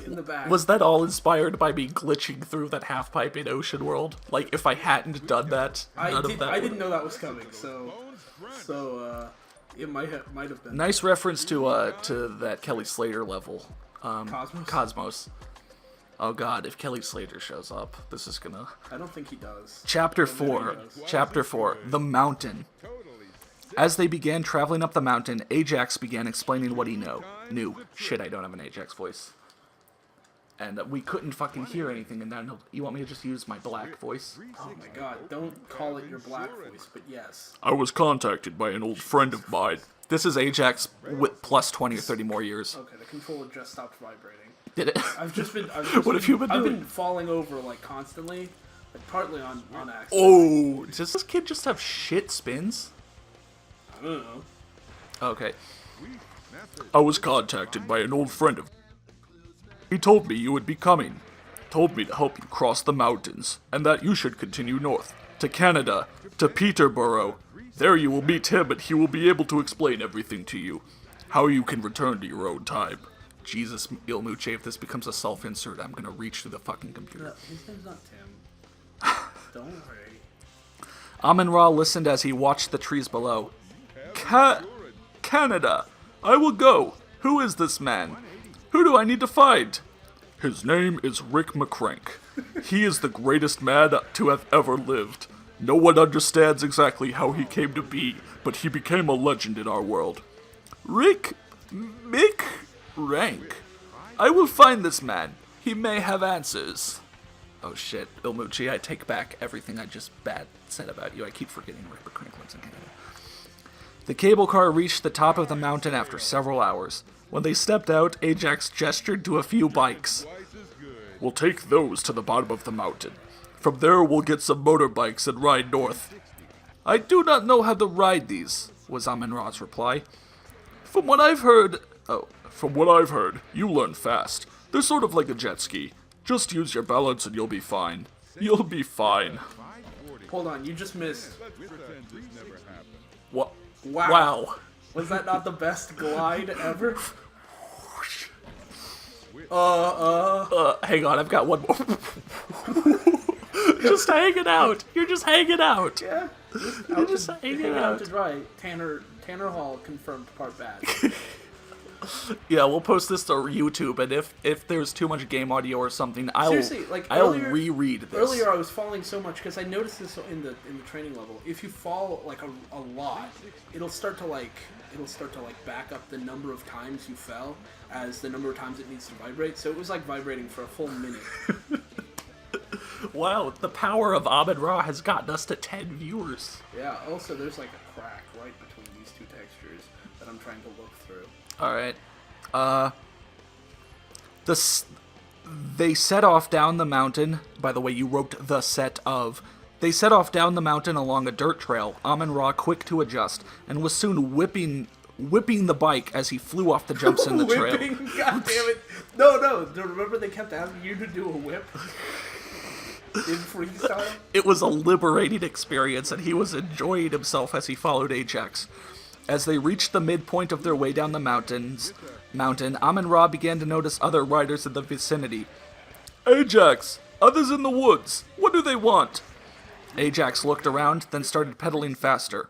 in the back. Was that all inspired by me glitching through that half pipe in Ocean World? Like, if I hadn't done that, I didn't know that was coming, so it might have been. Nice reference to that Kelly Slater level. Cosmos? Oh god, if Kelly Slater shows up, this is gonna... I don't think he does. Chapter 4, The Mountain. As they began traveling up the mountain, Ajax began explaining what he knew. Shit, I don't have an Ajax voice. And we couldn't fucking hear anything, and then you want me to just use my black voice? Oh my god, don't call it your black voice, but yes. "I was contacted by an old friend of mine." This is Ajax with plus 20 or 30 more years. Okay, the controller just stopped vibrating. Did it? What have you been doing? I've been falling over, like, constantly, like, partly on accident. Oh, does this kid just have shit spins? I don't know. Okay. "I was contacted by an old friend of... He told me you would be coming. Told me to help you cross the mountains, and that you should continue north, to Canada, to Peterborough. There you will meet him, and he will be able to explain everything to you. How you can return to your own time." Jesus, ilmucche, if this becomes a self-insert, I'm gonna reach through the fucking computer. No, his name's not Tim. Don't worry. Amman-Ra listened as he watched the trees below. Canada! I will go! Who is this man? Who do I need to find?" "His name is Rick McCrank. He is the greatest man to have ever lived. No one understands exactly how he came to be, but he became a legend in our world." "Rick McCrank. I will find this man. He may have answers." Oh shit, ilmucche, I take back everything I just bad said about you. I keep forgetting Rick McCrank lives in Canada. The cable car reached the top of the mountain after several hours. When they stepped out, Ajax gestured to a few bikes. We'll take those to the bottom of the mountain. From there, we'll get some motorbikes and ride north. I do not know how to ride these, was Amman-Ra's reply. From what I've heard, you learn fast. They're sort of like a jet ski. Just use your balance and you'll be fine. You'll be fine. Hold on, you just missed. What? Wow. Was that not the best glide ever? Hang on, I've got one more. Just hanging out. You're just hanging out. Yeah. You're just hanging out. To dry. Tanner Hall confirmed part bad. Yeah, we'll post this to YouTube, and if there's too much game audio or something, I'll reread this. Earlier, I was falling so much because I noticed this in the training level. If you fall like a lot, it'll start to back up the number of times you fell as the number of times it needs to vibrate. So it was like vibrating for a full minute. Wow, the power of Amman-Ra has gotten us to 10 viewers. Yeah. Also, there's like a crack right between these two textures that I'm trying to look through. Alright. They set off down the mountain. By the way, you wrote the set of. They set off down the mountain along a dirt trail, Amman-Ra quick to adjust, and was soon whipping the bike as he flew off the jumps in the trail. God damn it. No. Remember they kept asking you to do a whip? In freestyle? It was a liberating experience, and he was enjoying himself as he followed Ajax. As they reached the midpoint of their way down the mountain, Amman-Ra began to notice other riders in the vicinity. Ajax! Others in the woods! What do they want? Ajax looked around, then started pedaling faster.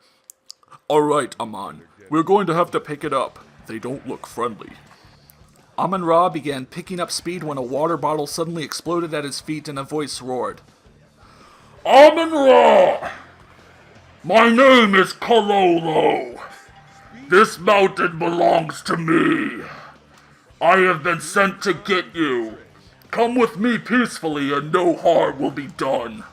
Alright, Amman. We're going to have to pick it up. They don't look friendly. Amman-Ra began picking up speed when a water bottle suddenly exploded at his feet and a voice roared. Amman-Ra! My name is Kololo. This mountain belongs to me. I have been sent to get you. Come with me peacefully and no harm will be done.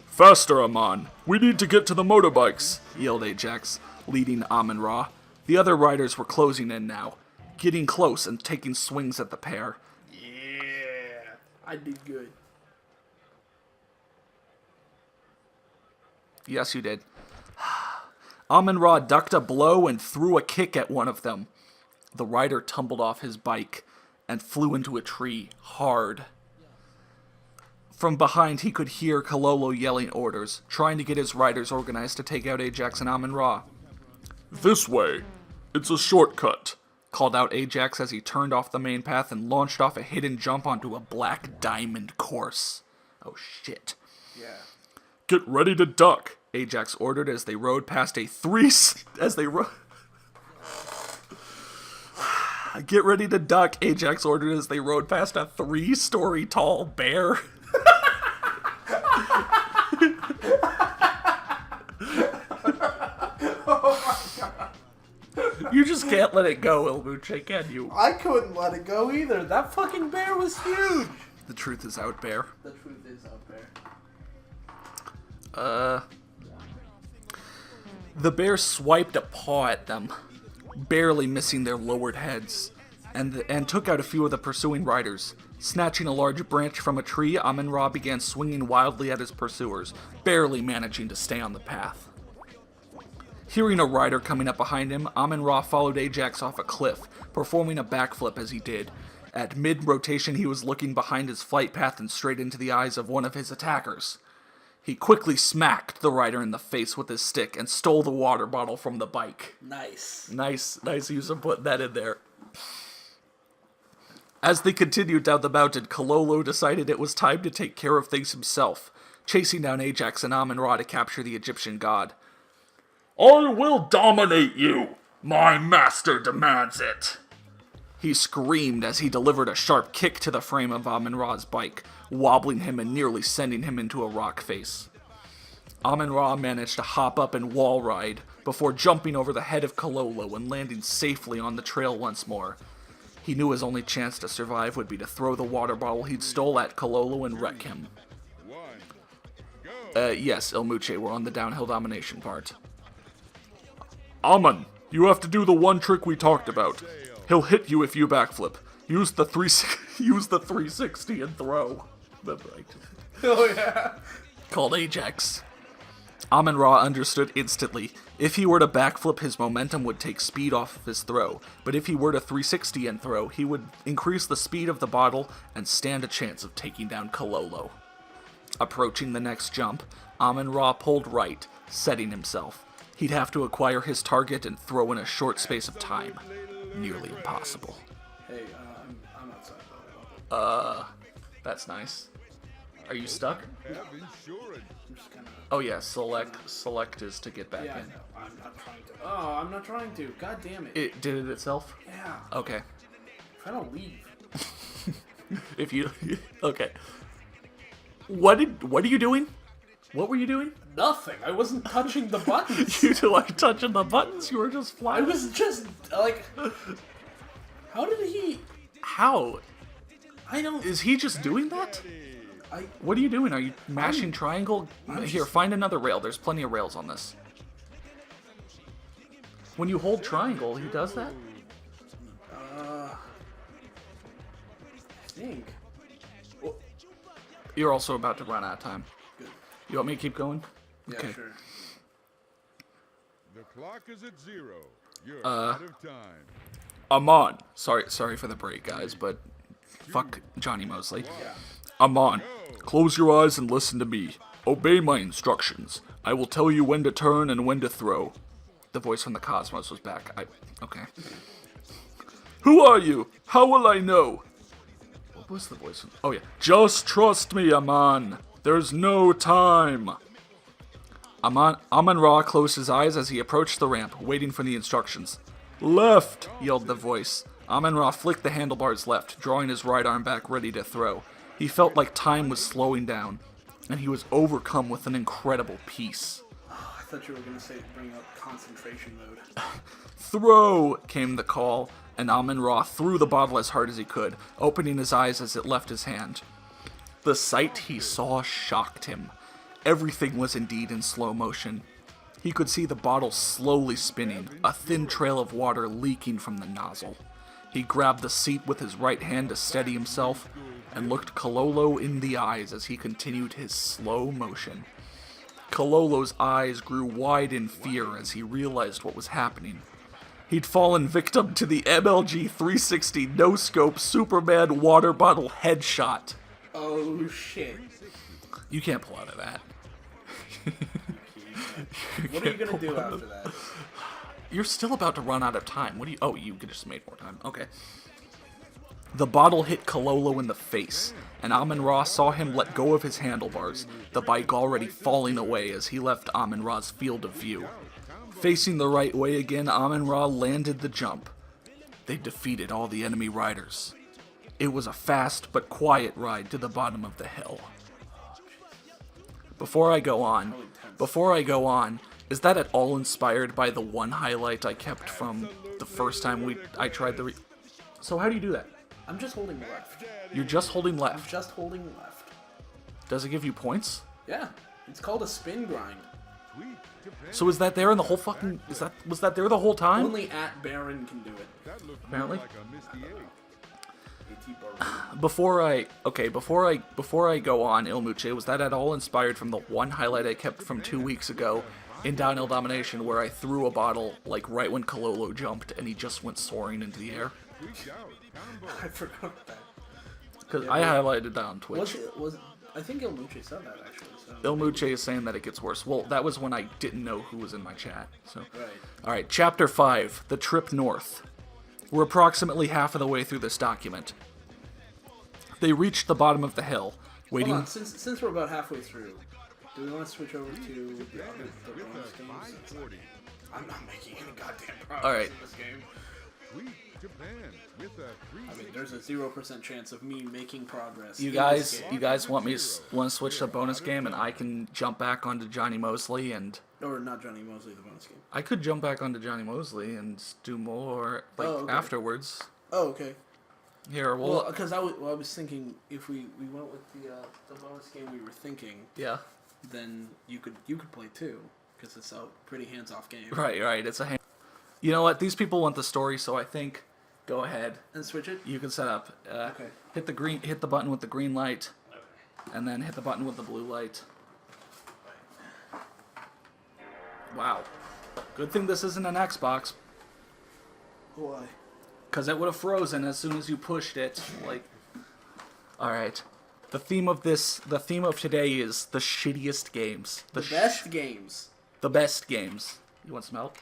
Faster, Amman. We need to get to the motorbikes, yelled Ajax, leading Amman-Ra. The other riders were closing in now, getting close and taking swings at the pair. Yeah, I did good. Yes, you did. Amman-Ra ducked a blow and threw a kick at one of them. The rider tumbled off his bike and flew into a tree, hard. From behind, he could hear Kololo yelling orders, trying to get his riders organized to take out Ajax and Amman-Ra. This way. It's a shortcut, called out Ajax as he turned off the main path and launched off a hidden jump onto a black diamond course. Oh, shit. Yeah. Get ready to duck, Ajax ordered as they rode past a Get ready to duck, Ajax ordered as they rode past a 3-story tall bear. You just can't let it go, ilmucche, can you? I couldn't let it go either. That fucking bear was huge. The truth is out, bear. The truth is out there. The bear swiped a paw at them, barely missing their lowered heads, and took out a few of the pursuing riders. Snatching a large branch from a tree, Amman-Ra began swinging wildly at his pursuers, barely managing to stay on the path. Hearing a rider coming up behind him, Amman-Ra followed Ajax off a cliff, performing a backflip as he did. At mid-rotation, he was looking behind his flight path and straight into the eyes of one of his attackers. He quickly smacked the rider in the face with his stick and stole the water bottle from the bike. Nice. Nice use of putting that in there. As they continued down the mountain, Kololo decided it was time to take care of things himself, chasing down Ajax and Amman-Ra to capture the Egyptian god. I will dominate you! My master demands it! He screamed as he delivered a sharp kick to the frame of Amman-Ra's bike, wobbling him and nearly sending him into a rock face. Amman-Ra managed to hop up and wall ride, before jumping over the head of Kololo and landing safely on the trail once more. He knew his only chance to survive would be to throw the water bottle he'd stole at Kololo and wreck him. Yes, ilmucche, we're on the downhill domination part. Amman, you have to do the one trick we talked about. He'll hit you if you backflip. Use the 360 and throw. Oh yeah. Called Ajax. Amman-Ra understood instantly. If he were to backflip, his momentum would take speed off of his throw, but if he were to 360 and throw, he would increase the speed of the bottle and stand a chance of taking down Kololo. Approaching the next jump, Amman-Ra pulled right, setting himself. He'd have to acquire his target and throw in a short space of time. Nearly impossible. Hey, I'm outside though. That's nice. Are you stuck? Have insurance. I'm just kind of. Oh yeah, select is to get back Yeah, in. no, I'm not trying to. Oh, I'm not trying to. God damn it. It did it itself? Yeah. Okay. Try to leave. If you okay. What are you doing? What were you doing? Nothing. I wasn't touching the buttons. You two like touching the buttons, you were just I flying. was just like. How did he? How? I don't. Is he just doing that? I. What are you doing? Are you mashing triangle? I'm Here, just- find another rail. There's plenty of rails on this. When you hold triangle, he does that? I think. You're also about to run out of time. Good. You want me to keep going? Yeah, Okay. sure. The clock is at 0. You're out of time. Amman. Sorry for the break, guys, but fuck Jonny Moseley. Yeah. Amman, close your eyes and listen to me. Obey my instructions. I will tell you when to turn and when to throw. The voice from the cosmos was back. Okay. Who are you? How will I know? What was the voice? Oh yeah. Just trust me, Amman. There's no time. Amman-Ra closed his eyes as he approached the ramp, waiting for the instructions. Left, yelled the voice. Amman-Ra flicked the handlebars left, drawing his right arm back ready to throw. He felt like time was slowing down, and he was overcome with an incredible peace. I thought you were gonna say bring up concentration mode. Throw, came the call, and Amman-Ra threw the bottle as hard as he could, opening his eyes as it left his hand. The sight he saw shocked him. Everything was indeed in slow motion. He could see the bottle slowly spinning, a thin trail of water leaking from the nozzle. He grabbed the seat with his right hand to steady himself, and looked Kololo in the eyes as he continued his slow motion. Kololo's eyes grew wide in fear as he realized what was happening. He'd fallen victim to the MLG 360 no-scope Superman water bottle headshot. Oh shit. You can't pull out of that. What are you gonna do after that? You're still about to run out of time. What do you... Oh, you just made more time. Okay. The bottle hit Kololo in the face, and Amman-Ra saw him let go of his handlebars, the bike already falling away as he left Amon-Ra's field of view. Facing the right way again, Amon-Ra landed the jump. They defeated all the enemy riders. It was a fast but quiet ride to the bottom of the hill. Before I go on, is that at all inspired by the one highlight I kept from the first time I tried the So how do you do that? I'm just holding left. You're just holding I'm left. just holding left. Does it give you points? Yeah. It's called a spin grind. So is that there in the whole fucking... Was that there the whole time? Only at Baron can do it. That looked Apparently. more like a misty egg. AT Baron. Before I go on, ilmucche, was that at all inspired from the one highlight I kept from 2 weeks ago in Downhill Domination where I threw a bottle like right when Kololo jumped and he just went soaring into the air? Tweaked out. Combo. I forgot that. Because I highlighted that on Twitch. I think ilmucche said that actually. So. Ilmucche is saying that it gets worse. Well, that was when I didn't know who was in my chat. So, Right. all right, Chapter 5, The Trip North. We're approximately half of the way through this document. They reached the bottom of the hill, waiting... Hold on, since we're about halfway through, do we want to switch over to the bonus games? I'm not making any goddamn progress All right. in this game. Tweak Japan with a I mean, there's a 0% chance of me making progress. You in guys, this game. you guys want to switch to bonus game, and I can jump back onto Jonny Moseley, and Or not Jonny Moseley, the bonus game. I could jump back onto Jonny Moseley and do more okay. afterwards. Oh, okay. Here, Well, because I was thinking if we went with the bonus game we were thinking, yeah, then you could play too, because it's a pretty hands-off game. right. It's a hand. You know what? These people want the story, so I think go ahead. And switch it? You can set up. Okay. Hit the button with the green light, and then hit the button with the blue light. Wow. Good thing this isn't an Xbox, Why? because it would have frozen as soon as you pushed it. Like, all right. The theme of today is the shittiest games. The best games. The best games. You want some help?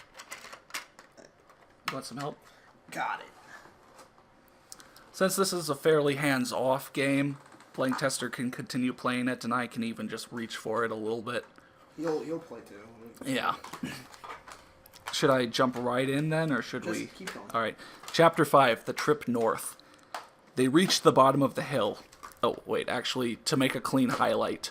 You want some help? Got it. Since this is a fairly hands-off game, playing tester can continue playing it, and I can even just reach for it a little bit. You'll play too. Yeah. Should I jump right in then, or should Just we? keep going. All right. Chapter 5, The Trip North. They reached the bottom of the hill. Oh, wait, actually, to make a clean highlight,